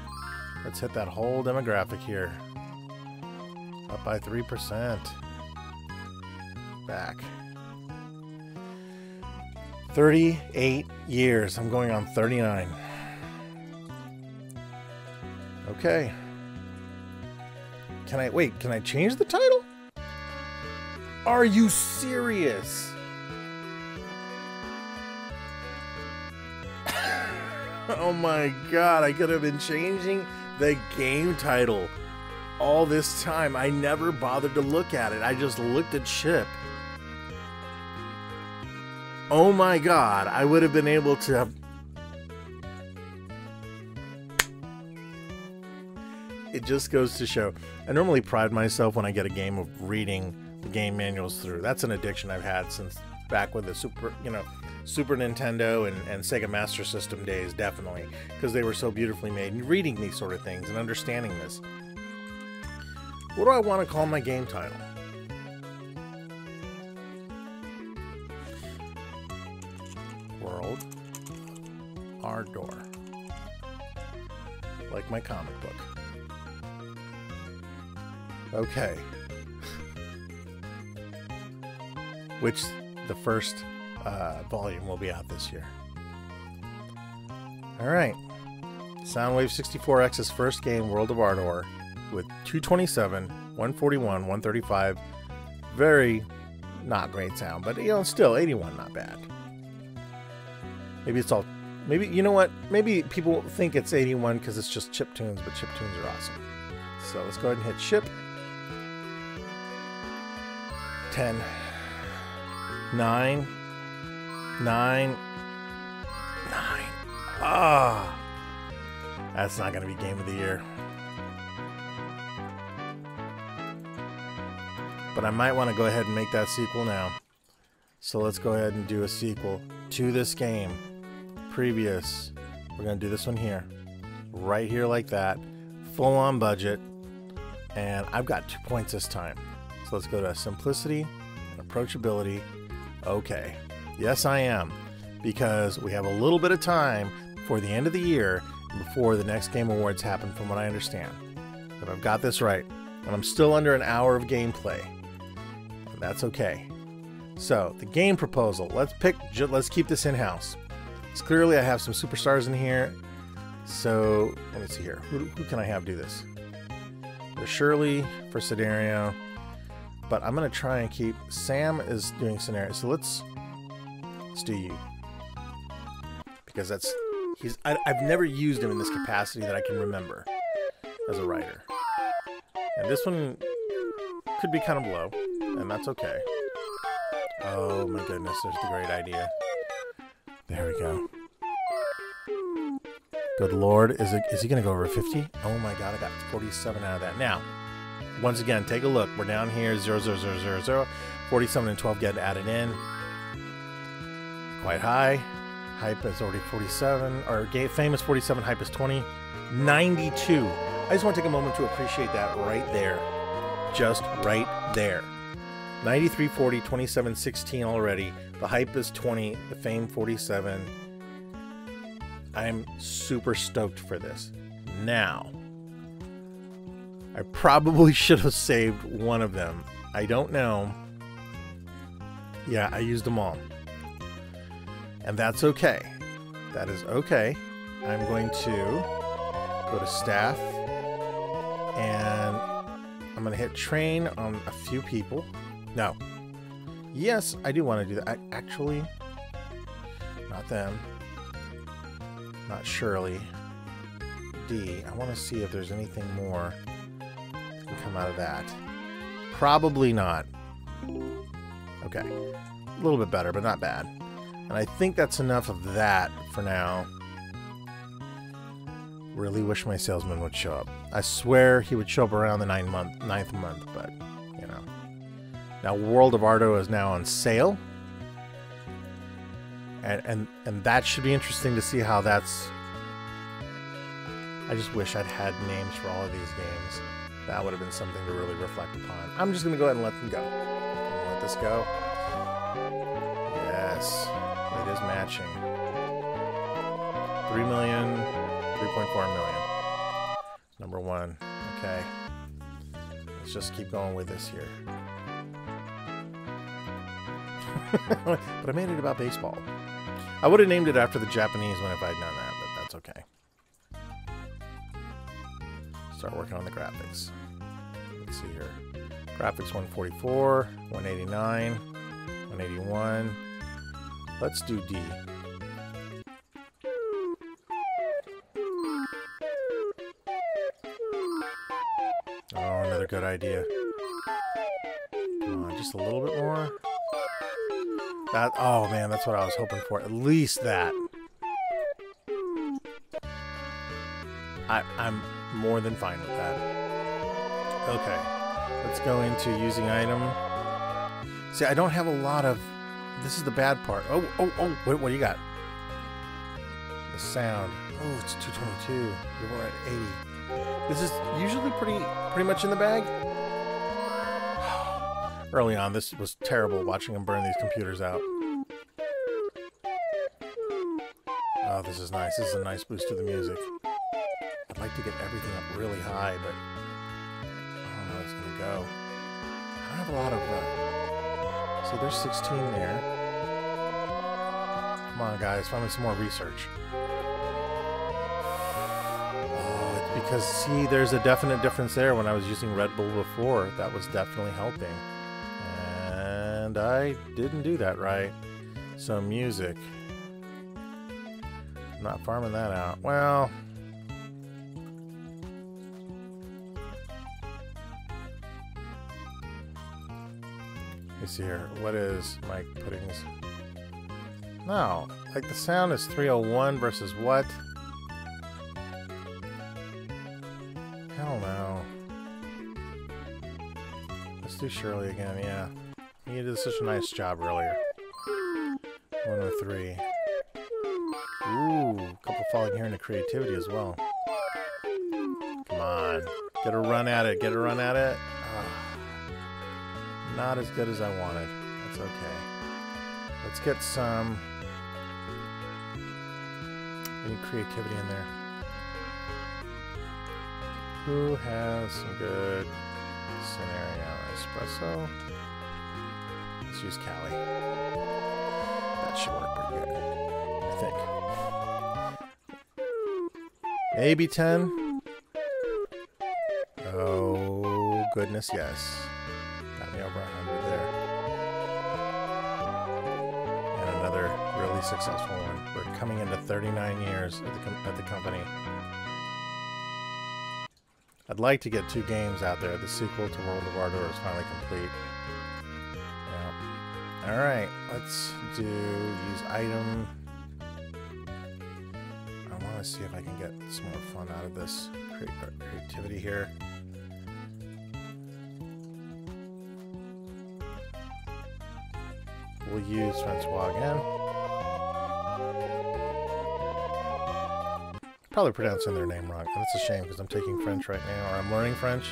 Let's hit that whole demographic here. Up by 3%. Back. 38 years. I'm going on 39. Okay. Can I change the title? Are you serious? Oh my god, I could have been changing the game title all this time. I never bothered to look at it. I just looked at Chip. Oh my god, I would have been able to have... It just goes to show. I normally pride myself when I get a game of reading the game manuals through. That's an addiction I've had since back with the Super Nintendo and Sega Master System days, definitely, because they were so beautifully made. And reading these sort of things and understanding this. What do I want to call my game title? World Ardor. Like my comic book. Okay. Which the first volume will be out this year. Alright. Soundwave 64X's first game, World of Ardor, with 227, 141, 135. Very not great sound, but you know, still 81, not bad. Maybe it's all... Maybe, you know what? Maybe people think it's 81 because it's just chip tunes, but chip tunes are awesome. So let's go ahead and hit ship. 10, 9, 9. Ah, that's not going to be game of the year. But I might want to go ahead and make that sequel now. So let's go ahead and do a sequel to this game. Previous. We're going to do this one here. Right here like that. Full on budget. And I've got 2 points this time. So let's go to simplicity and approachability. Okay. Yes, I am. Because we have a little bit of time before the end of the year and before the next Game Awards happen, from what I understand. If I've got this right. And I'm still under an hour of gameplay. And that's okay. So, the game proposal. Let's keep this in-house. So clearly I have some superstars in here. So, let me see here. Who can I have do this? There's Shirley for scenario. But I'm going to try and keep... Sam is doing scenario. So let's do you. Because that's... I've never used him in this capacity that I can remember as a writer. And this one could be kind of low. And that's okay. Oh my goodness, there's the great idea. There we go. Good Lord, is he going to go over 50? Oh my God, I got 47 out of that. Now, once again, take a look. We're down here, 0, 0, 0, 0, 0. 47 and 12 get added in. Quite high. Hype is already 47, or fame is 47, hype is 20. 92. I just want to take a moment to appreciate that right there. Just right there. 93, 40, 27, 16 already. The hype is 20, the fame 47. I'm super stoked for this. Now, I probably should have saved one of them. I don't know. Yeah, I used them all. And that's okay. That is okay. I'm going to go to staff and I'm going to hit train on a few people. No. Yes, I do want to do that. Actually, not them. Not Shirley. D. I want to see if there's anything more that can come out of that. Probably not. Okay. A little bit better, but not bad. And I think that's enough of that for now. Really wish my salesman would show up. I swear he would show up around the ninth month, but, you know. Now, World of Ardo is now on sale. And that should be interesting to see how that's... I just wish I'd had names for all of these games. That would have been something to really reflect upon. I'm just going to go ahead and let them go. Let this go. Yes. It is matching. 3 million, 3.4 million. Number one. Okay. Let's just keep going with this here. But I made it about baseball. I would have named it after the Japanese one if I'd done that, but that's okay. Start working on the graphics. Let's see here. Graphics 144, 189, 181. Let's do D. Oh, another good idea. Come on, just a little bit more. That, oh man, that's what I was hoping for. At least that. I'm more than fine with that. Okay. Let's go into using item. See, I don't have a lot of... This is the bad part. Oh, wait, what do you got? The sound. Oh, it's 222. You're at 80. This is usually pretty much in the bag. Early on, this was terrible watching them burn these computers out. Oh, this is nice. This is a nice boost to the music. I'd like to get everything up really high, but I don't know how it's going to go. I don't have a lot of... See, there's 16 there. Come on, guys. Find me some more research. Oh, it's because, see, there's a definite difference there. When I was using Red Bull before, that was definitely helping. And I didn't do that right. So, music. I'm not farming that out. Well... Let's see here. What is Mike Pudding's? No. Like the sound is 301 versus what? Hell no. Let's do Shirley again, yeah. You did such a nice job earlier. 103. Ooh, a couple falling here into creativity as well. Come on. Get a run at it. Get a run at it. Not as good as I wanted. That's okay. Let's get some... Any creativity in there. Who has some good scenario? Espresso? Let's use Cali. That should work pretty good, I think. Maybe 10? Oh, goodness, yes. Got me over 100 there. And another really successful one. We're coming into 39 years at the company. I'd like to get 2 games out there. The sequel to World of Ardo is finally complete. Yeah. Alright, let's use item. I want to see if I can get some more fun out of this creativity here. We'll use Francois again. Probably pronouncing their name wrong, and it's a shame because I'm taking French right now, or I'm learning French.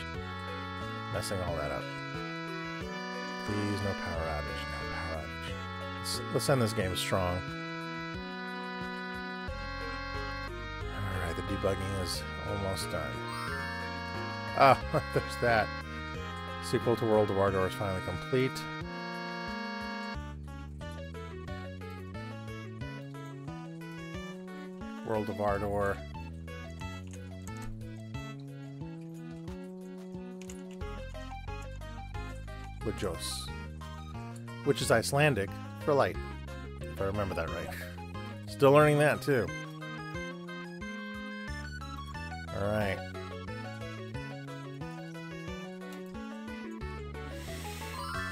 Messing all that up. Please, no power outage. No power outage. Let's end this game strong. Alright, the debugging is almost done. Ah, there's that. Sequel to World of Ardo is finally complete. World of Ardor. Ljos, which is Icelandic for light, if I remember that right. Still learning that too. All right.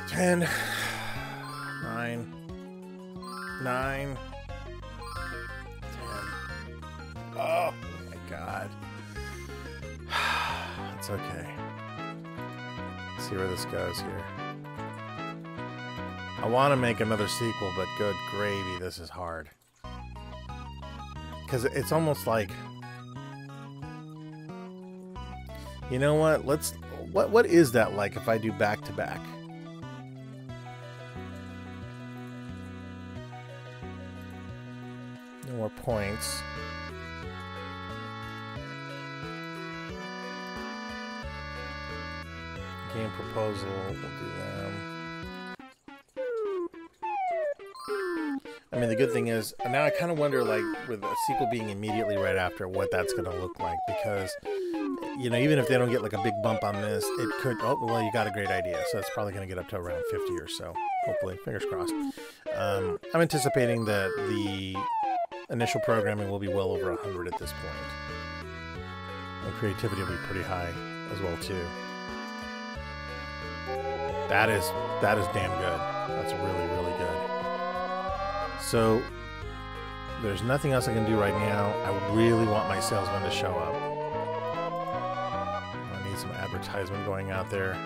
Ten, 9, 9, 10. Oh my God. It's okay. Let's see where this goes here. I want to make another sequel, but good gravy, this is hard. Because it's almost like, you know what? What is that like if I do back to back? No more points. Game proposal, we'll do them. I mean, the good thing is, now I kind of wonder, like, with a sequel being immediately right after, what that's going to look like, because, you know, even if they don't get, like, a big bump on this, it could, oh, well, you got a great idea, so it's probably going to get up to around 50 or so, hopefully, fingers crossed. I'm anticipating that the initial programming will be well over 100 at this point, and creativity will be pretty high as well, too. That is damn good. That's really, really good. So, there's nothing else I can do right now. I really want my salesman to show up. I need some advertisement going out there.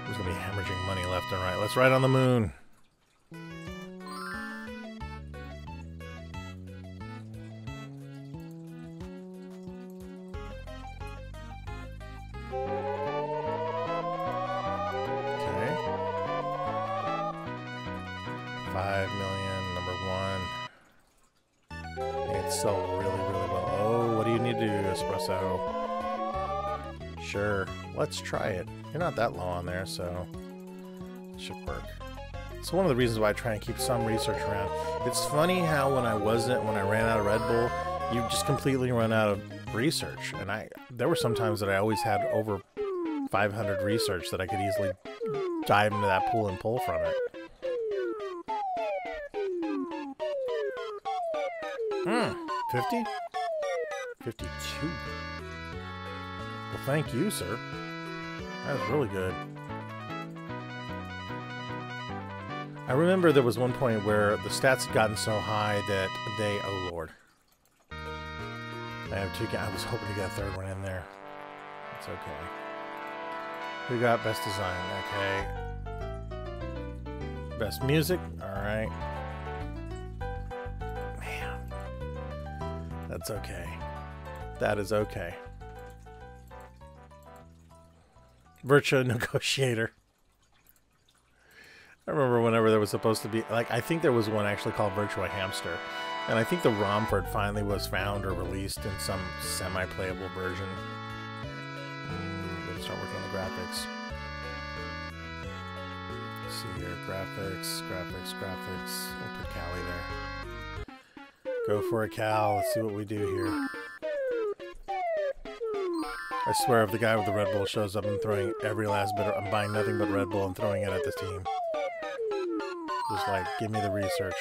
There's going to be hemorrhaging money left and right. Let's ride on the moon. Okay. 5 million, number 1. It's sold really, really well. Oh, what do you need to do, Espresso? Sure, let's try it. You're not that low on there, so it should work. So one of the reasons why I try and keep some research around. It's funny how when I ran out of Red Bull, you just completely run out of research. And there were some times that I always had over 500 research that I could easily dive into that pool and pull from it. 50? 52. Well, thank you, sir. That was really good. I remember there was one point where the stats had gotten so high that they... Oh, Lord. I have two... I was hoping to get a third one in there. It's okay. We got best design. Okay. Best music. Alright. Man. That's okay. That is okay. Virtua Negotiator. I remember whenever there was supposed to be, like, I think there was one actually called Virtua Hamster. And I think the ROM for it finally was found or released in some semi-playable version. Let's start working on the graphics. Let's see here. Graphics. We'll put Callie there. Go for it, Cal. Let's see what we do here. I swear if the guy with the Red Bull shows up and throwing every last bit, I'm buying nothing but Red Bull and throwing it at the team. Just like, give me the research.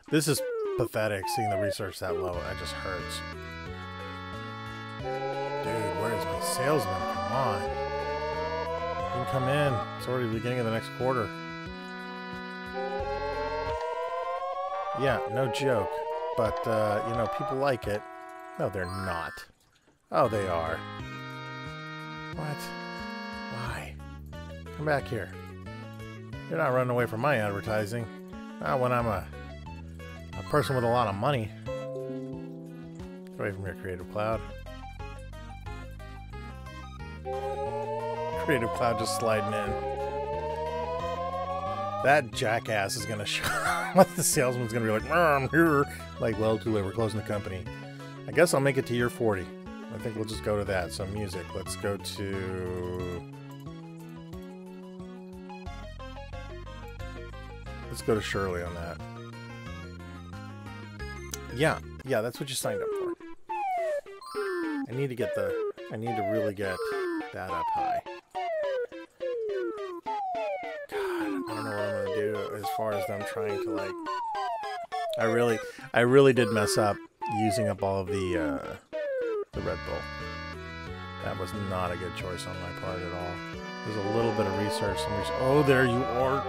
This is pathetic, seeing the research that low. That just hurts. Dude, where's my salesman? Come on. You can come in. It's already the beginning of the next quarter. Yeah, no joke. But, you know, people like it. No, they're not. Oh, they are. What? Why? Come back here. You're not running away from my advertising. Not when I'm a person with a lot of money. Get away from your Creative Cloud. Creative Cloud just sliding in. That jackass is gonna show up. The salesman's gonna be like, I'm here. Like, well, too late, we're closing the company. I guess I'll make it to year 40. I think we'll just go to that. So music, let's go to... Let's go to Shirley on that. Yeah, that's what you signed up for. I need to really get that up high. far as them trying to like. I really did mess up using up all of the Red Bull. That was not a good choice on my part at all. There's a little bit of research. Oh, there you are.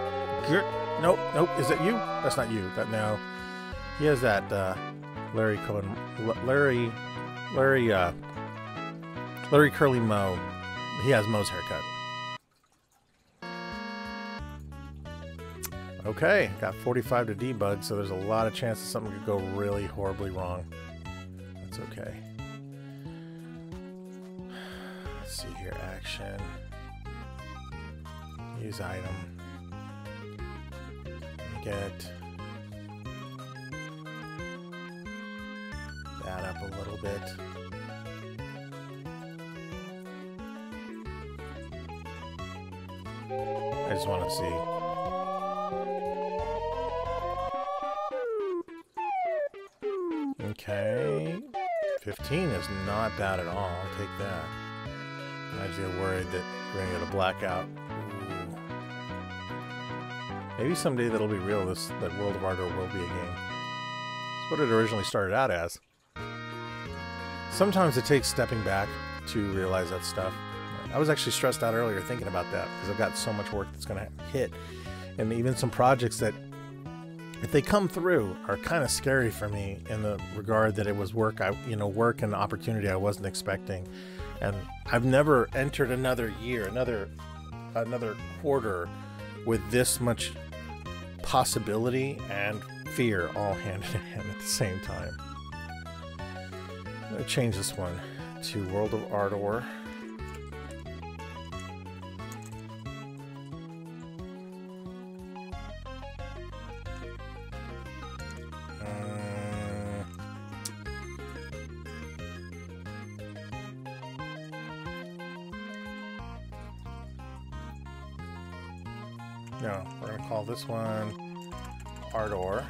Nope, nope. Is that you? That's not you. That no. He has that Larry Curly Moe. He has Moe's haircut. Okay, got 45 to debug, so there's a lot of chances something could go really horribly wrong. That's okay. Let's see here, action. Use item. Get that up a little bit. I just want to see. Okay, 15 is not bad at all. I'll take that. I just get worried that we're gonna get a blackout. Ooh. Maybe someday that'll be real. That World of Ardor will be a game. That's what it originally started out as. Sometimes it takes stepping back to realize that stuff. I was actually stressed out earlier thinking about that because I've got so much work that's gonna hit, and even some projects that, if they come through, are kind of scary for me in the regard that it was work work and opportunity I wasn't expecting. And I've never entered another year, another quarter with this much possibility and fear all hand in hand at the same time. I'm going to change this one to World of Ardor. No, we're going to call this one Ardor.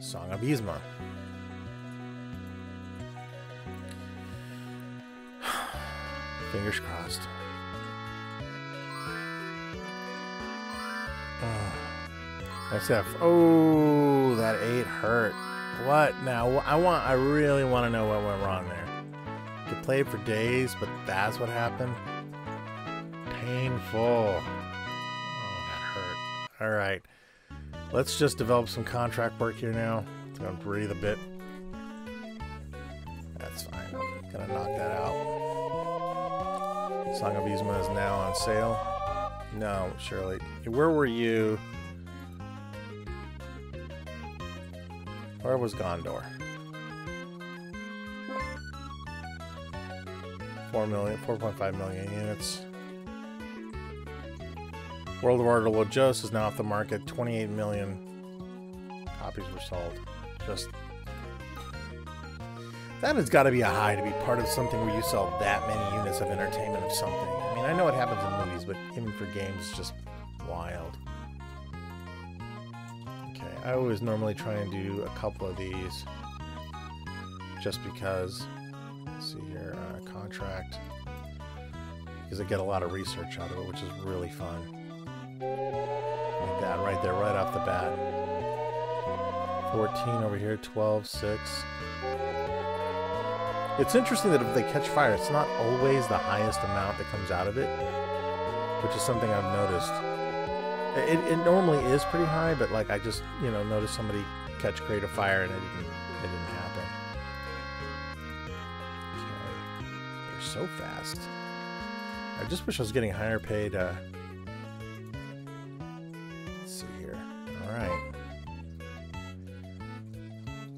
Song of Yzma. Fingers crossed. SF. Oh, that 8 hurt. What now? I really want to know what went wrong there. You played for days, but that's what happened. Painful. Oh, that hurt. All right, let's just develop some contract work here now. I'm gonna breathe a bit. That's fine. I'm gonna knock that out. Song of Yzma is now on sale. No, Shirley. Where were you? Where was Gondor? 4.5 million units. World of Ardor Lojos is now off the market. 28 million copies were sold. Just that has got to be a high to be part of something where you sell that many units of entertainment of something. I mean, I know it happens in movies, but even for games, it's just wild. I always normally try and do a couple of these just because. Let's see here, contract, because I get a lot of research out of it, which is really fun. Like that right there, right off the bat. 14 over here, 12, 6. It's interesting that if they catch fire, it's not always the highest amount that comes out of it, which is something I've noticed. It normally is pretty high, but like I just noticed somebody catch create a fire and it didn't happen. Okay, they're so fast. I just wish I was getting higher paid. Let's see here. All right,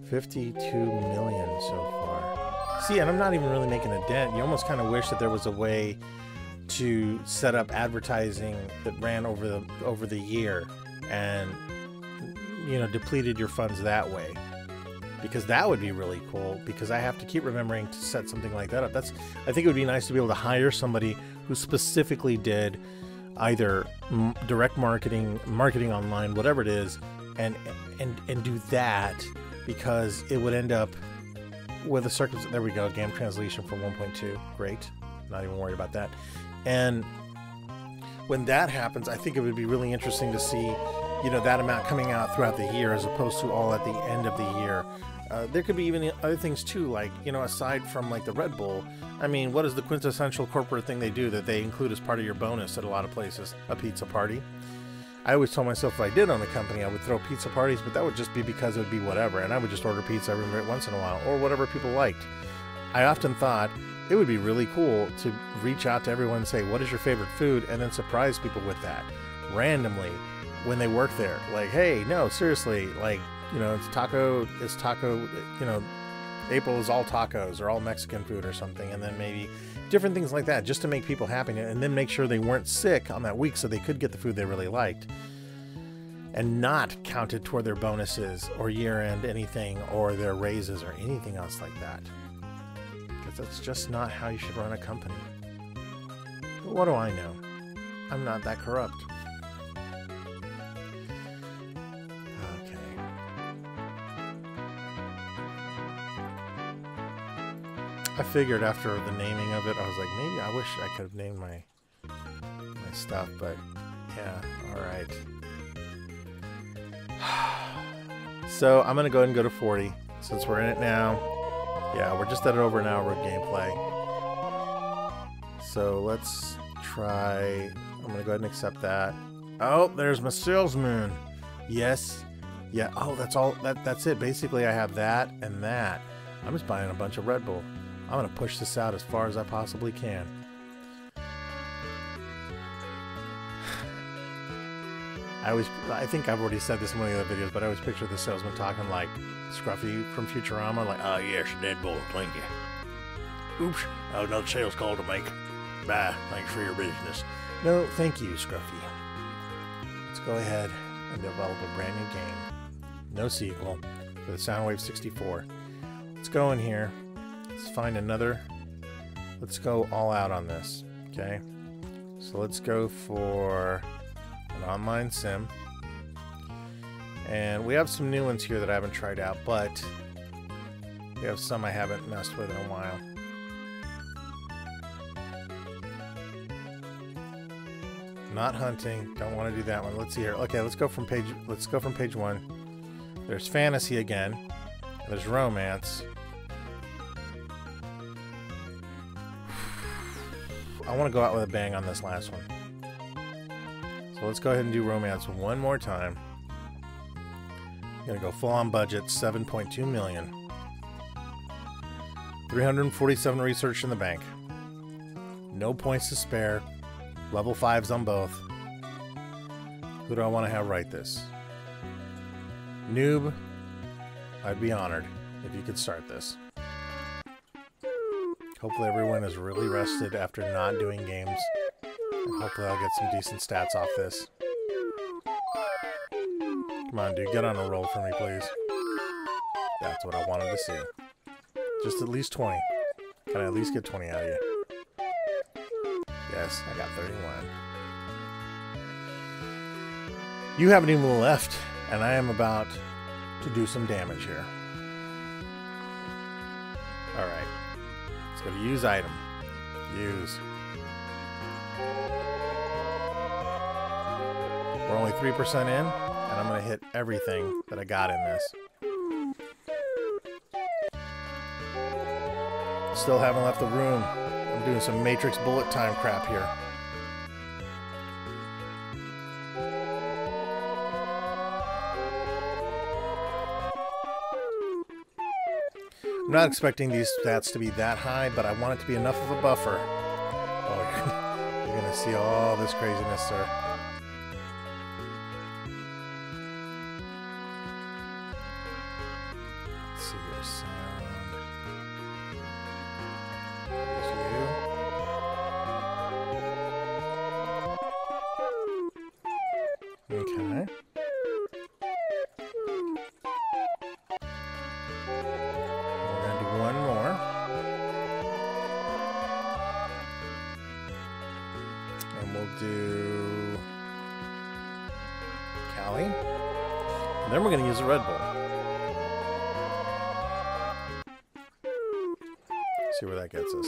52 million so far. See, and I'm not even really making a dent. You almost kind of wish that there was a way to set up advertising that ran over the year and depleted your funds that way, because that would be really cool, because I have to keep remembering to set something like that up. I think it would be nice to be able to hire somebody who specifically did either direct marketing online, whatever it is, and do that, because it would end up with a there we go, game translation for 1.2. Great. Not even worried about that. And when that happens, I think it would be really interesting to see, you know, that amount coming out throughout the year as opposed to all at the end of the year. There could be even other things too, like, you know, aside from like the Red Bull. I mean, what is the quintessential corporate thing they do that they include as part of your bonus at a lot of places? A pizza party. I always told myself if I did own a company, I would throw pizza parties, but that would just be because it would be whatever, and I would just order pizza every once in a while, or whatever people liked. I often thought it would be really cool to reach out to everyone and say, what is your favorite food, and then surprise people with that randomly when they work there. Like, hey, no, seriously, like, you know, it's taco, you know, April is all tacos or all Mexican food or something, and then maybe different things like that just to make people happy, and then make sure they weren't sick on that week so they could get the food they really liked and not counted toward their bonuses or year-end anything or their raises or anything else like that, because that's just not how you should run a company. But what do I know? I'm not that corrupt. I figured after the naming of it, I was like, maybe I wish I could have named my stuff, but yeah, alright. So I'm going to go ahead and go to 40, since we're in it now. Yeah, we're just at over an hour of gameplay. So let's try, I'm going to go ahead and accept that. Oh, there's my salesman. Yes. Yeah, oh, that's all, that's it. Basically, I have that and that. I'm just buying a bunch of Red Bull. I'm going to push this out as far as I possibly can. I think I've already said this in one of the other videos, but I always picture the salesman talking like Scruffy from Futurama, like, oh yes, Red Bull, thank you. Oops, I have another sales call to make. Bye, thanks for your business. No, thank you, Scruffy. Let's go ahead and develop a brand new game. No sequel for the Soundwave 64. Let's go in here. Let's find another. Let's go all out on this, okay? So let's go for an online sim. And we have some new ones here that I haven't tried out, but we have some I haven't messed with in a while. Not hunting. Don't want to do that one. Let's see here. Okay, let's go from page 1. There's fantasy again. There's romance. I want to go out with a bang on this last one. So let's go ahead and do romance one more time. I'm going to go full on budget, 7.2 million. 347 research in the bank. No points to spare. Level 5s on both. Who do I want to have write this? Noob, I'd be honored if you could start this. Hopefully everyone is really rested after not doing games. And hopefully I'll get some decent stats off this. Come on, dude, get on a roll for me, please. That's what I wanted to see. Just at least 20. Can I at least get 20 out of you? Yes, I got 31. You haven't even left, and I am about to do some damage here. Alright. Let's go to use item. Use. We're only 3% in, and I'm going to hit everything that I got in this. Still haven't left the room. I'm doing some Matrix bullet time crap here. I'm not expecting these stats to be that high, but I want it to be enough of a buffer. Oh, you're going to see all this craziness, sir. Let's see your sound. There's you. Okay. One more. And we'll do Cali. And then we're going to use a Red Bull. See where that gets us.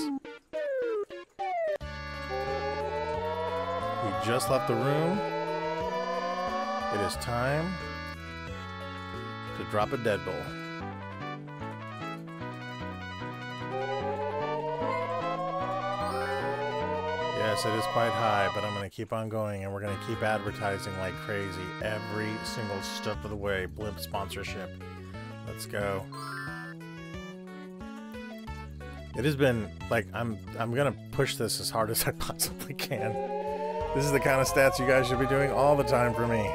We just left the room. It is time to drop a deadbolt. Yes, it is quite high, but I'm going to keep on going, and we're going to keep advertising like crazy every single step of the way. Blimp sponsorship. Let's go. It has been like I'm going to push this as hard as I possibly can. This is the kind of stats you guys should be doing all the time for me.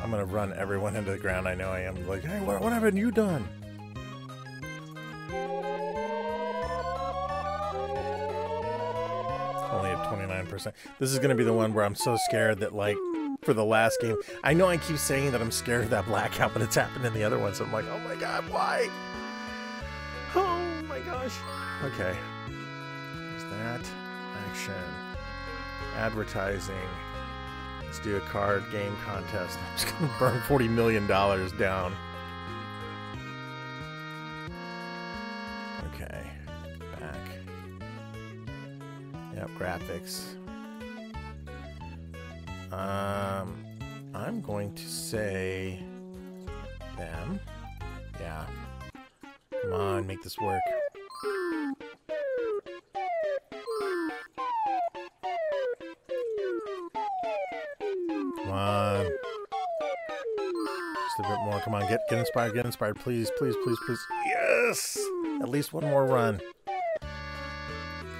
I'm going to run everyone into the ground. I know I am. Like, hey, what haven't you done? Only at 29%. This is going to be the one where I'm so scared that, like, for the last game, I know I keep saying that I'm scared of that blackout, but it's happened in the other ones. So I'm like, oh my god, why? Oh my gosh. Okay. There's that. Action. Advertising. Let's do a card game contest. I'm just going to burn $40 million down. Okay. Back. Yep, graphics. I'm going to say them. Yeah. Come on, make this work. Come on. Just a bit more. Come on, get inspired, please, please, please, please. Yes! At least one more run.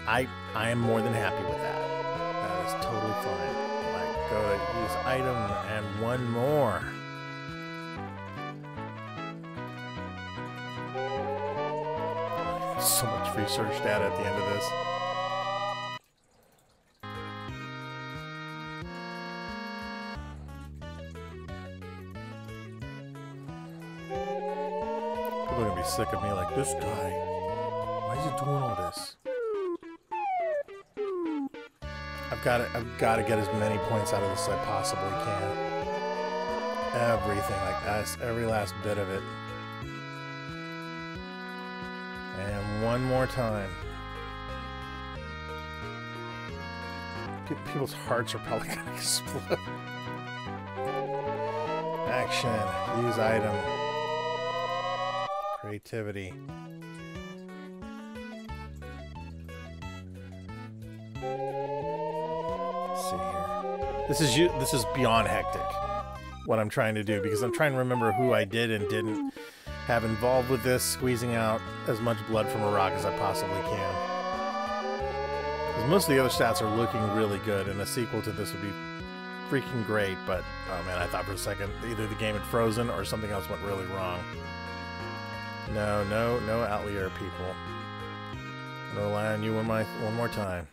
I am more than happy with that. That is totally fine. Like, go to use item and one more. So much research data at the end of this. People are gonna be sick of me like, this guy, why is he doing all this? I've got to get as many points out of this as I possibly can. Everything, like that, every last bit of it. And one more time. People's hearts are probably gonna explode. Action. Use item. Creativity. Let's see here. This is beyond hectic. What I'm trying to do, because I'm trying to remember who I did and didn't have involved with this, squeezing out as much blood from a rock as I possibly can. Because most of the other stats are looking really good, and a sequel to this would be freaking great, but oh man, I thought for a second either the game had frozen or something else went really wrong. No outlier, people. I'm gonna rely on you one more time.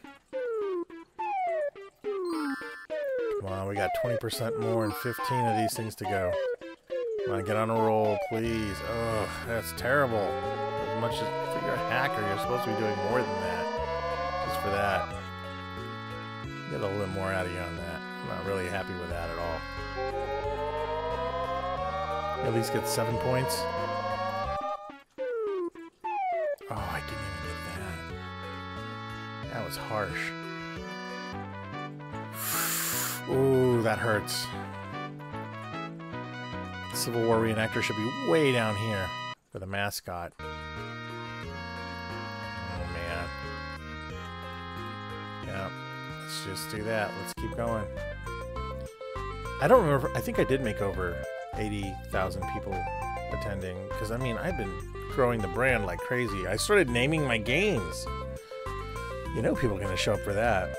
Come on, we got 20% more and 15 of these things to go. Come on, get on a roll, please. Oh, that's terrible. As much as for you're a hacker, you're supposed to be doing more than that. Just for that. Get a little bit more out of you on that. I'm not really happy with that at all. At least get 7 points. Oh, I didn't even get that. That was harsh. Ooh, that hurts. Civil War reenactor should be way down here for the mascot. Oh man. Yeah, let's just do that. Let's keep going. I don't remember. I think I did make over 80,000 people attending, because I mean, I've been growing the brand like crazy. I started naming my games. You know people are going to show up for that.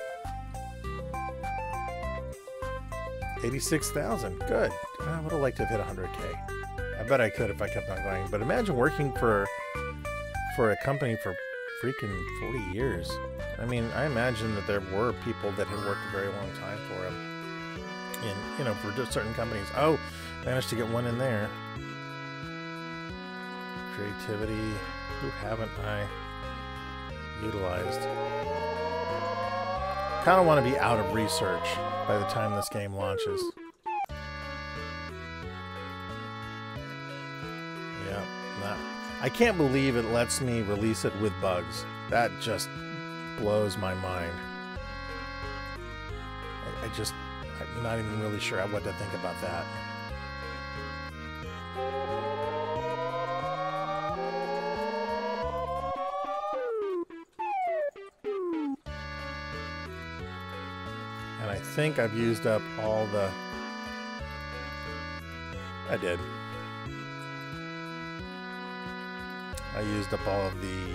86,000. Good. I would have liked to have hit 100K. I bet I could if I kept on going. But imagine working for a company for freaking 40 years. I mean, I imagine that there were people that had worked a very long time for them. In, you know, for just certain companies. Oh, managed to get one in there. Creativity. Who haven't I utilized? Kind of want to be out of research by the time this game launches. Yeah, I can't believe it lets me release it with bugs. That just blows my mind. I'm not even really sure what to think about that. And I think I've used up all the... I did. I used up all of the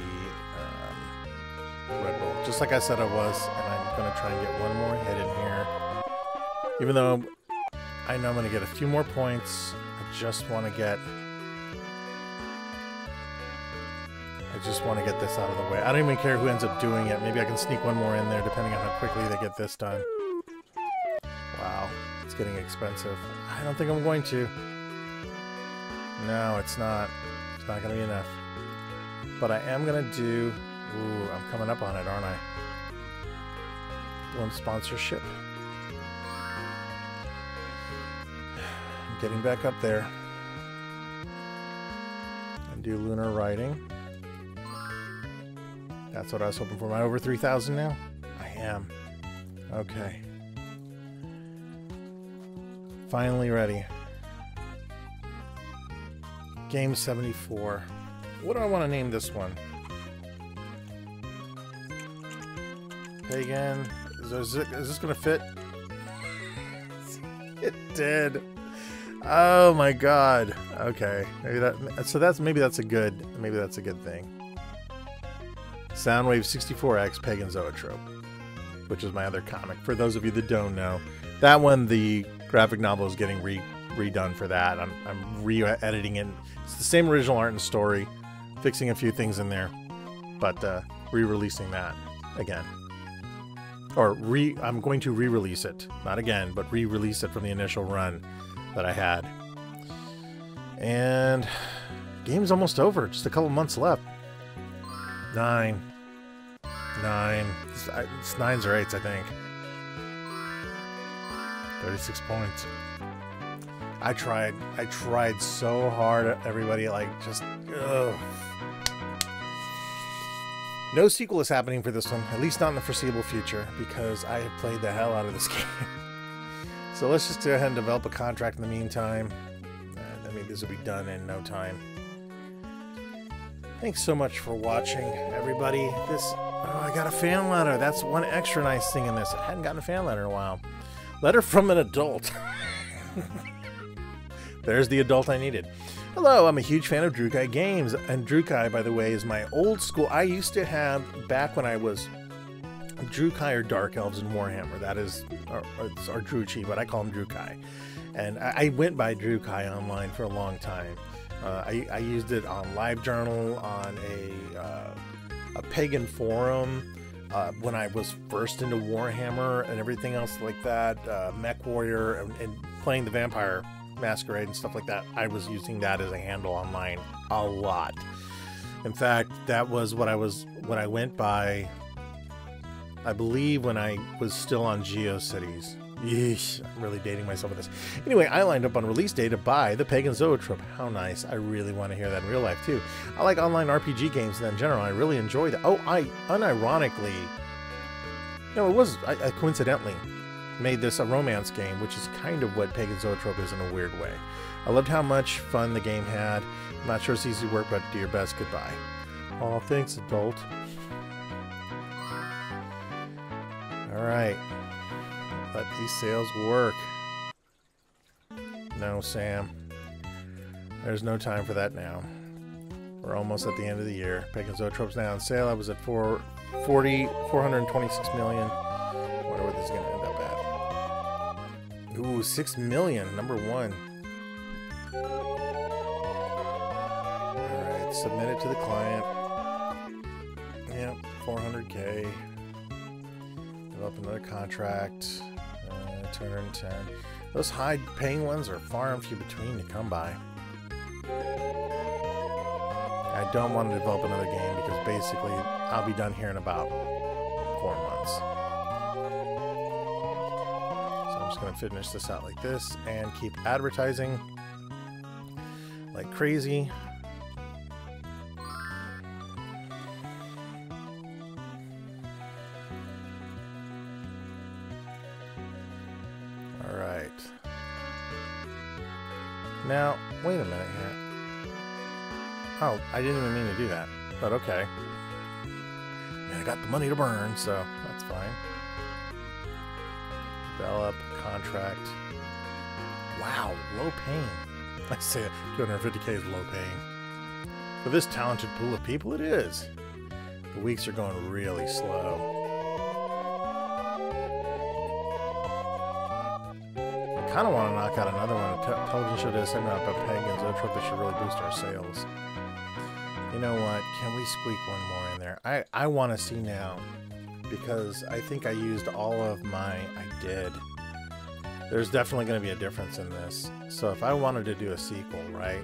Red Bull, just like I said I was, and I'm going to try and get one more hit in here. Even though I know I'm going to get a few more points, I just want to get this out of the way. I don't even care who ends up doing it. Maybe I can sneak one more in there, depending on how quickly they get this done. Wow, it's getting expensive. I don't think I'm going to. No, it's not. It's not going to be enough. But I am going to do... Ooh, I'm coming up on it, aren't I? Blimp sponsorship. I'm getting back up there. And do lunar riding. That's what I was hoping for. Am I over 3,000 now? I am. Okay. Finally ready. Game 74. What do I want to name this one? Pagan. Is this going to fit? It did. Oh my god. Okay. Maybe that's a good thing. Soundwave 64X Pagan Zoetrope, which is my other comic. For those of you that don't know, that one, the graphic novel is getting redone for that. I'm re-editing it. It's the same original art and story, fixing a few things in there, but re-releasing that again. Or I'm going to re-release it, not again, but re-release it from the initial run that I had. And game's almost over. Just a couple months left. 9. It's 9s or 8s, I think. 36 points. I tried so hard, everybody, like, just, ugh. No sequel is happening for this one, at least not in the foreseeable future, because I have played the hell out of this game. So let's just go ahead and develop a contract in the meantime. I mean, this will be done in no time. Thanks so much for watching, everybody. Oh, I got a fan letter. That's one extra nice thing in this. I hadn't gotten a fan letter in a while. Letter from an adult. There's the adult I needed. Hello, I'm a huge fan of Drukai games, and Drukai, by the way, is my old school. I used to have, back when I was Drukai or Dark Elves in Warhammer, that is our Druchi, but I call them Drukai. And I went by Drukai online for a long time. I used it on LiveJournal, on a pagan forum, when I was first into Warhammer and everything else like that, Mech Warrior, and playing the Vampire Masquerade and stuff like that. I was using that as a handle online a lot. In fact, that was what I went by, I believe, when I was still on GeoCities. Yeesh, I'm really dating myself with this. Anyway, I lined up on release day to buy the Pagan Zoetrope. How nice. I really want to hear that in real life too. I like online RPG games in general. I really enjoy that. Oh, I unironically, no, it was, I coincidentally made this a romance game, which is kind of what Pagan Zoetrope is in a weird way. I loved how much fun the game had. I'm not sure it's easy work, but do your best. Goodbye. Oh, thanks, adult. Alright. Let these sales work. No, Sam. There's no time for that now. We're almost at the end of the year. Pagan Zoetrope's now on sale. I was at 426 million. I wonder what this is going to end up at. Ooh, 6 million, number 1. Alright, submit it to the client. Yep, 400K. Develop another contract. 210. Those high-paying ones are far and few between to come by. I don't want to develop another game because basically I'll be done here in about 4 months. So I'm just going to finish this out like this and keep advertising like crazy. Now, wait a minute here. Oh, I didn't even mean to do that, but okay. I mean, I got the money to burn, so that's fine. Develop, contract. Wow, low paying. I say 250K is low paying. For this talented pool of people, it is. The weeks are going really slow. I kind of want to knock out another one. A television show does segment about Peg and Zoetrope that should really boost our sales. You know what? Can we squeak one more in there? I want to see now, because I think I used all of my... I did. There's definitely going to be a difference in this. So if I wanted to do a sequel, right?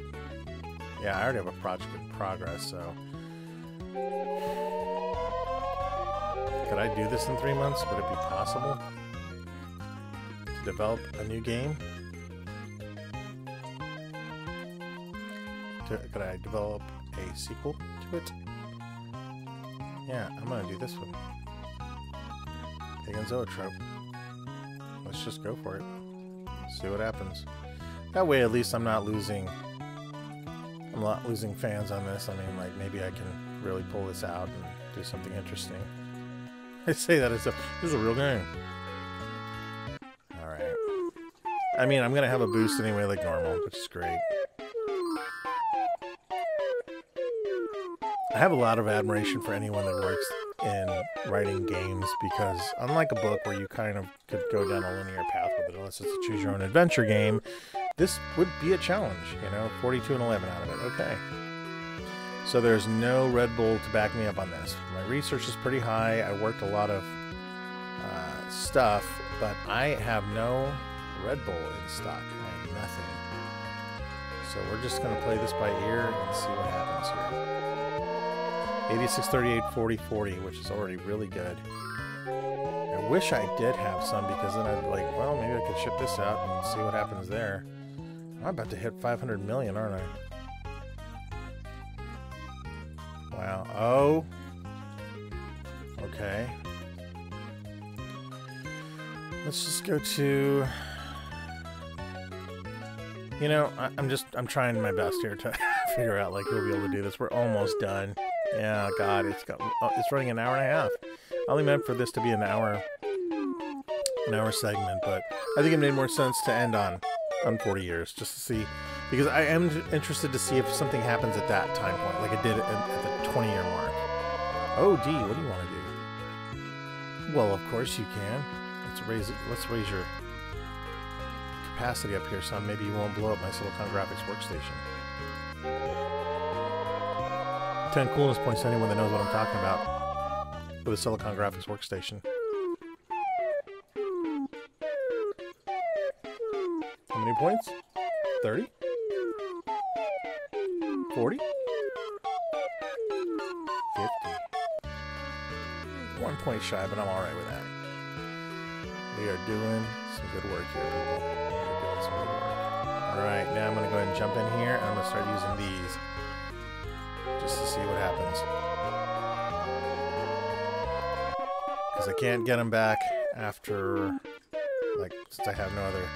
Yeah, I already have a project in progress, so... Could I do this in 3 months? Would it be possible to develop a new game? Could I develop a sequel to it? Yeah, I'm gonna do this one. Pig and Zoetrope. Let's just go for it. See what happens. That way, at least I'm not losing fans on this. I mean, like, maybe I can really pull this out and do something interesting. I say that this is a real game. Alright. I mean, I'm gonna have a boost anyway, like normal, which is great. I have a lot of admiration for anyone that works in writing games, because unlike a book where you kind of could go down a linear path with it, unless it's a choose your own adventure game, this would be a challenge, you know, 42 and 11 out of it. Okay. So there's no Red Bull to back me up on this. My research is pretty high. I worked a lot of stuff, but I have no Red Bull in stock. I have nothing. So we're just going to play this by ear and see what happens here. 86, 38, 40, 40, which is already really good. I wish I did have some, because then I'd be like, well, maybe I could ship this out and see what happens there. I'm about to hit 500 million, aren't I? Wow. Oh. Okay. Let's just go to... You know, I'm trying my best here to figure out, like, who'll be able to do this. We're almost done. Yeah, God, it's running an hour and a half. I only meant for this to be an hour segment, but I think it made more sense to end on 40 years, just to see, because I am interested to see if something happens at that time point, like it did at the 20-year mark. Oh, D, what do you want to do? Well, of course you can. Let's raise your capacity up here, son. Maybe you won't blow up my Silicon Graphics workstation. 10 coolness points to anyone that knows what I'm talking about with a Silicon Graphics workstation. How many points? 30? 40? 50. 1 point shy, but I'm alright with that. We are doing some good work here, people. We are doing some good work. Alright, now I'm going to go ahead and jump in here, and I'm going to start using these just to see what happens. Because I can't get them back after, like, since I have no other...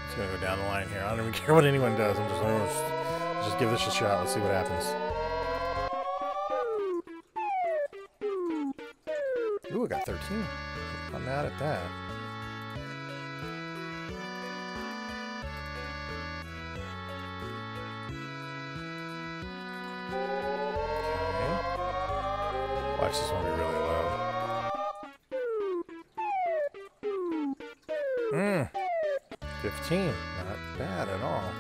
Just going to go down the line here. I don't even care what anyone does. I'm just going to just give this a shot. Let's see what happens. Ooh, I got 13. I'm mad at that. Watch this one be really low. 15. Not bad at all.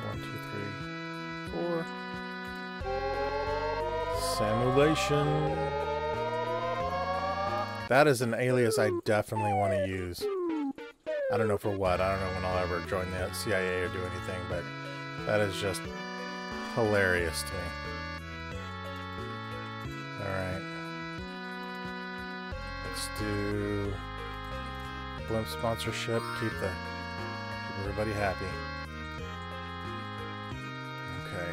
One, two, three, four. Simulation. That is an alias I definitely want to use. I don't know for what. I don't know when I'll ever join the CIA or do anything, but that is just hilarious to me. Alright. Let's do blimp sponsorship. Keep everybody happy. Okay.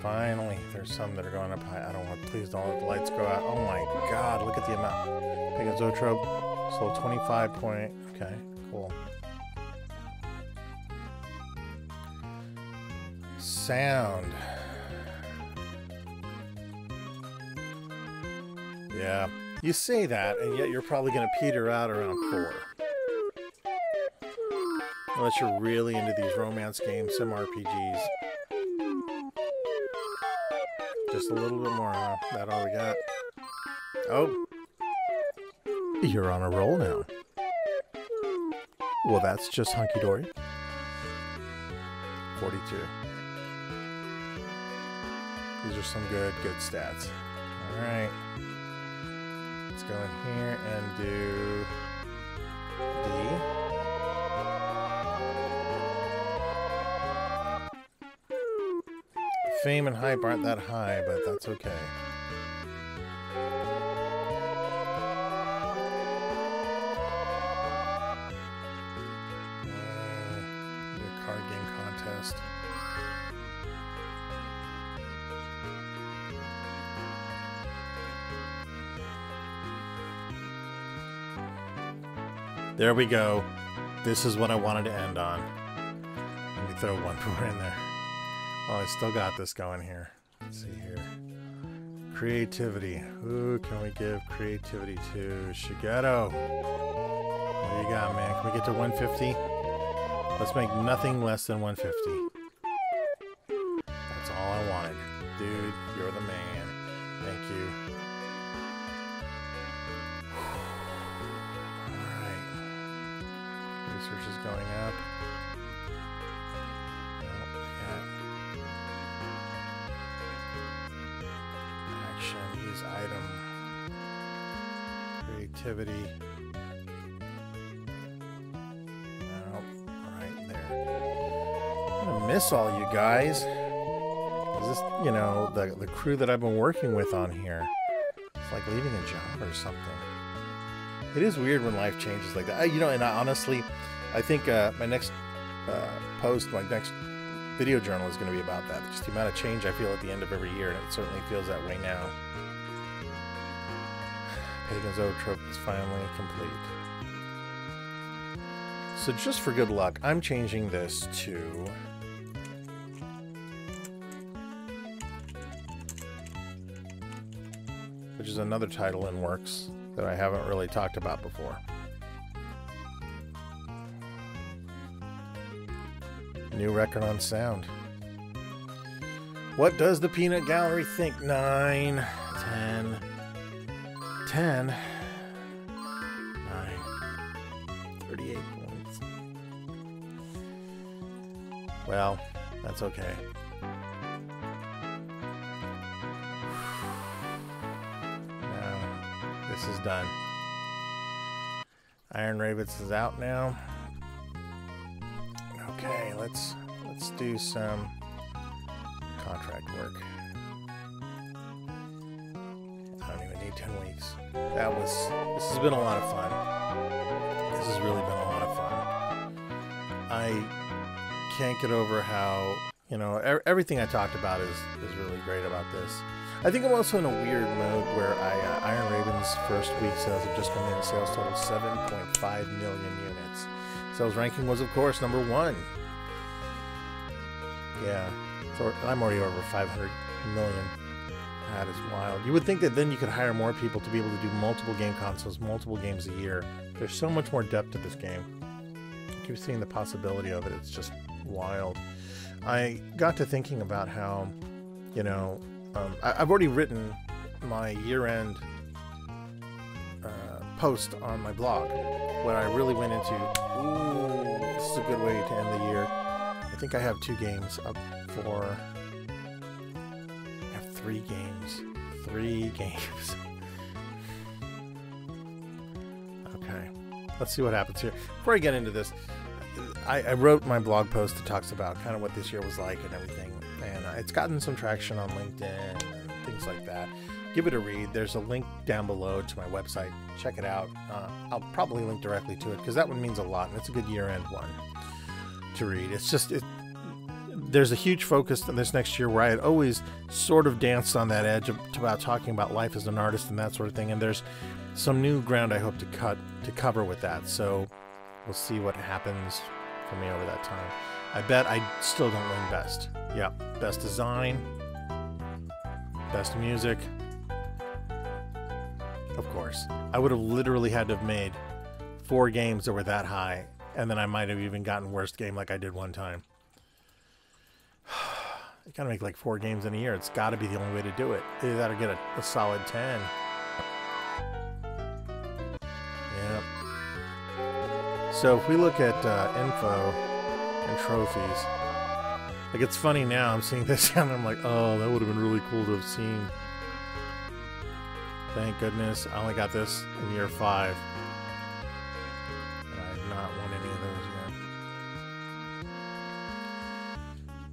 Finally, there's some that are going up high. I don't want, please don't let the lights go out. Oh my god, look at the amount. Big Zoetrope, sold 25 point. Okay, cool. Sound. Yeah, you say that, and yet you're probably going to peter out around 4. Unless you're really into these romance games, some RPGs. Just a little bit more, huh? That all we got? Oh. You're on a roll now. Well, that's just hunky-dory. 42. These are some good stats. Alright. Let's go in here and do D. Fame and hype aren't that high, but that's okay. Do a card game contest. There we go. This is what I wanted to end on. Let me throw one more in there. Oh, I still got this going here. Let's see here. Creativity. Who can we give creativity to? Shigeto. What do you got, man? Can we get to 150? Let's make nothing less than 150. That's all I wanted. Dude, you're the man. Thank you. Alright. Research is going up. Use item. Creativity. Well, right there. I'm gonna miss all you guys. Is this, you know, the crew that I've been working with on here? It's like leaving a job or something. It is weird when life changes like that. You know, and honestly, I think my next post, my next video journal is going to be about that. Just the amount of change I feel at the end of every year, and it certainly feels that way now. Pagan's Zoetrope is finally complete. So just for good luck, I'm changing this to which is another title in works that I haven't really talked about before. New record on sound. What does the peanut gallery think? 9, 10, 10, 9, 38 points. Well, that's okay. Now, this is done. Iron Ravens is out now. Okay, let's do some contract work. I don't even need 10 weeks. This has been a lot of fun. This has really been a lot of fun. I can't get over how, you know, everything I talked about is really great about this. I think I'm also in a weird mode where Iron Raven's first week sales have just come in. Sales total 7.5 million units. Sales ranking was, of course, number 1. Yeah, so I'm already over 500 million. That is wild. You would think that then you could hire more people to be able to do multiple game consoles, multiple games a year. There's so much more depth to this game. I keep seeing the possibility of it. It's just wild. I got to thinking about how, you know, I've already written my year-end post on my blog where I really went into, ooh, this is a good way to end the year. I think I have 2 games up for... I have 3 games. 3 games. Okay. Let's see what happens here. Before I get into this, I wrote my blog post that talks about kind of what this year was like and everything. And it's gotten some traction on LinkedIn and things like that. Give it a read. There's a link down below to my website. Check it out. I'll probably link directly to it because that one means a lot. And it's a good year-end one to read. It's just there's a huge focus in this next year where I had always sort of danced on that edge about talking about life as an artist and that sort of thing. And there's some new ground I hope to cover with that. So we'll see what happens for me over that time. I bet I still don't win best. Yeah, best design, best music. Of course. I would have literally had to have made 4 games that were that high, and then I might have even gotten worst game like I did one time. You gotta make like 4 games in a year. It's gotta be the only way to do it. Either that or get a solid 10. Yep. So if we look at info and trophies, like it's funny now, I'm seeing this and I'm like, oh, that would have been really cool to have seen. Thank goodness I only got this in year 5. And I have not won any of those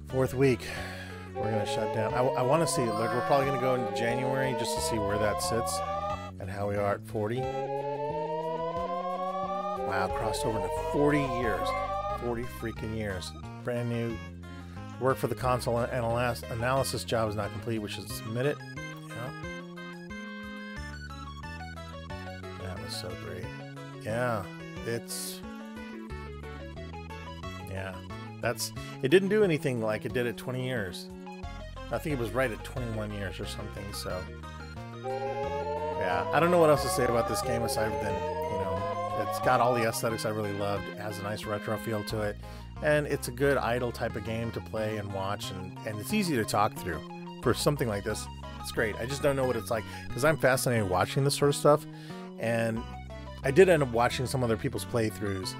yet. 4th week, we're going to shut down. I want to see, like, we're probably going to go into January just to see where that sits and how we are at 40. Wow, crossed over into 40 years. 40 freaking years. Brand new. Work for the console analysis job is not complete. We should submit it. Yeah. That was so great. Yeah, it's... Yeah, that's... It didn't do anything like it did at 20 years. I think it was right at 21 years or something, so... Yeah, I don't know what else to say about this game aside than, you know, it's got all the aesthetics I really loved. It has a nice retro feel to it. And it's a good idle type of game to play and watch, and it's easy to talk through. For something like this, it's great. I just don't know what it's like, because I'm fascinated watching this sort of stuff. And I did end up watching some other people's playthroughs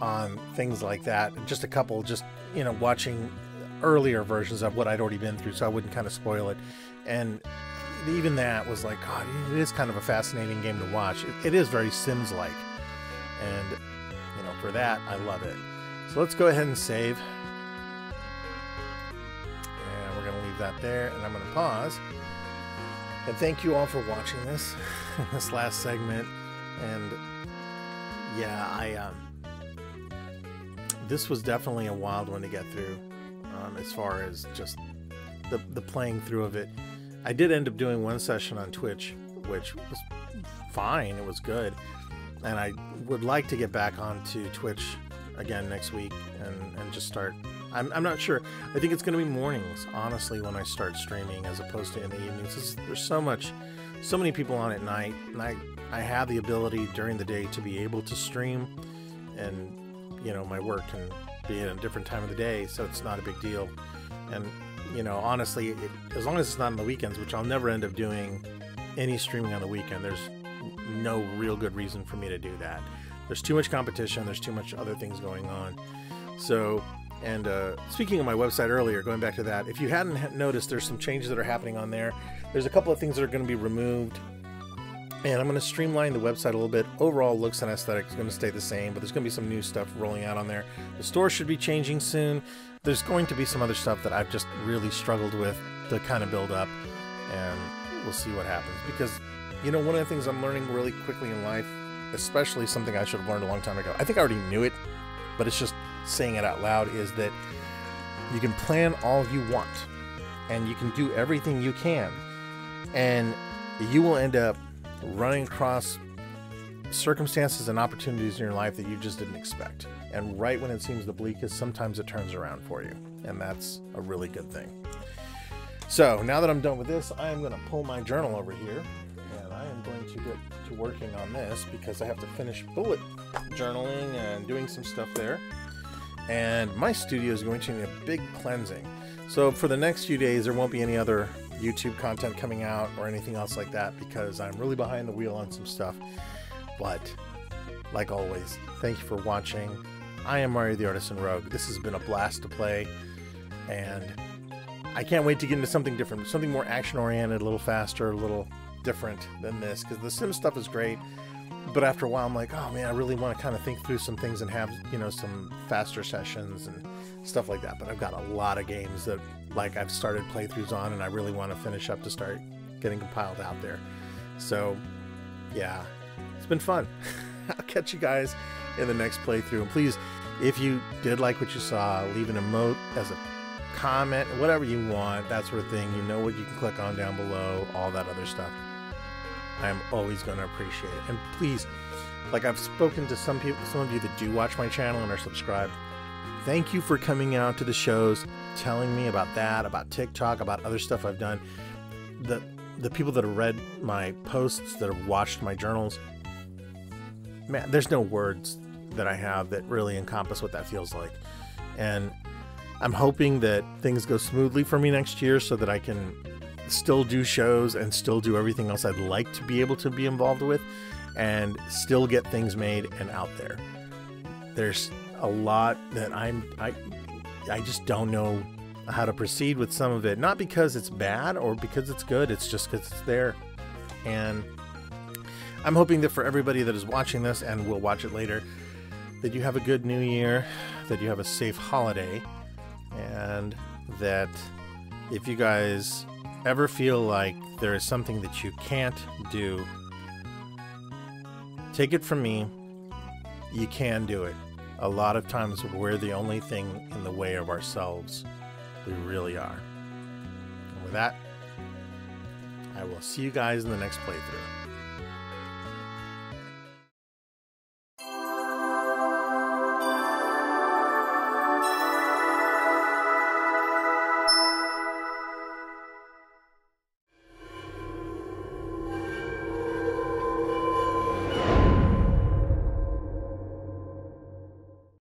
on things like that. Just a couple, just, you know, watching earlier versions of what I'd already been through, so I wouldn't kind of spoil it. And even that was like, God, it is kind of a fascinating game to watch. It is very Sims-like. And, you know, for that, I love it. So let's go ahead and save. And we're going to leave that there, and I'm going to pause. And thank you all for watching this, this last segment. And yeah, this was definitely a wild one to get through, as far as just the playing through of it. I did end up doing one session on Twitch, which was fine. It was good. And I would like to get back onto Twitch again next week and just start. I'm not sure. I think it's going to be mornings, honestly, when I start streaming, as opposed to in the evenings. There's so many people on at night, and I have the ability during the day to be able to stream, and, you know, my work can be at a different time of the day, so it's not a big deal. And, you know, honestly, as long as it's not on the weekends, which I'll never end up doing any streaming on the weekend, there's no real good reason for me to do that. There's too much competition. There's too much other things going on. So, and speaking of my website earlier, going back to that, if you hadn't noticed, there's some changes that are happening on there. There's a couple of things that are going to be removed, and I'm going to streamline the website a little bit. Overall looks and aesthetics is going to stay the same, but there's going to be some new stuff rolling out on there. The store should be changing soon. There's going to be some other stuff that I've just really struggled with to kind of build up, and we'll see what happens. Because, you know, one of the things I'm learning really quickly in life, especially something I should have learned a long time ago, I think I already knew it, but it's just saying it out loud, is that you can plan all you want, and you can do everything you can, and you will end up running across circumstances and opportunities in your life that you just didn't expect. And right when it seems the bleakest, sometimes it turns around for you, and that's a really good thing. So now that I'm done with this, I am going to pull my journal over here, and I am going to get to working on this, because I have to finish bullet journaling and doing some stuff there. And my studio is going to need a big cleansing. So for the next few days, there won't be any other YouTube content coming out or anything else like that, because I'm really behind the wheel on some stuff. But like always, thank you for watching. I am Mario the Artisan Rogue. This has been a blast to play, and I can't wait to get into something different, something more action-oriented, a little faster, a little different than this, because the Sim stuff is great, but after a while I'm like, oh man, I really want to kind of think through some things and have, you know, some faster sessions and stuff like that. But I've got a lot of games that, like, I've started playthroughs on, and I really want to finish up to start getting compiled out there. So yeah, it's been fun. I'll catch you guys in the next playthrough, and please, if you did like what you saw, leave an emote as a comment, whatever you want, that sort of thing. You know what you can click on down below, all that other stuff. I'm always going to appreciate it. And please, like I've spoken to some people, some of you that do watch my channel and are subscribed. Thank you for coming out to the shows, telling me about that, about TikTok, about other stuff I've done. The people that have read my posts, that have watched my journals, man, there's no words that I have that really encompass what that feels like. And I'm hoping that things go smoothly for me next year so that I can still do shows and still do everything else I'd like to be able to be involved with, and still get things made and out there. There's a lot that I just don't know how to proceed with some of it. Not because it's bad or because it's good, it's just because it's there. And I'm hoping that for everybody that is watching this and will watch it later, that you have a good new year, that you have a safe holiday, and that if you guys ever feel like there is something that you can't do, take it from me, you can do it. A lot of times we're the only thing in the way of ourselves. We really are. And with that, I will see you guys in the next playthrough.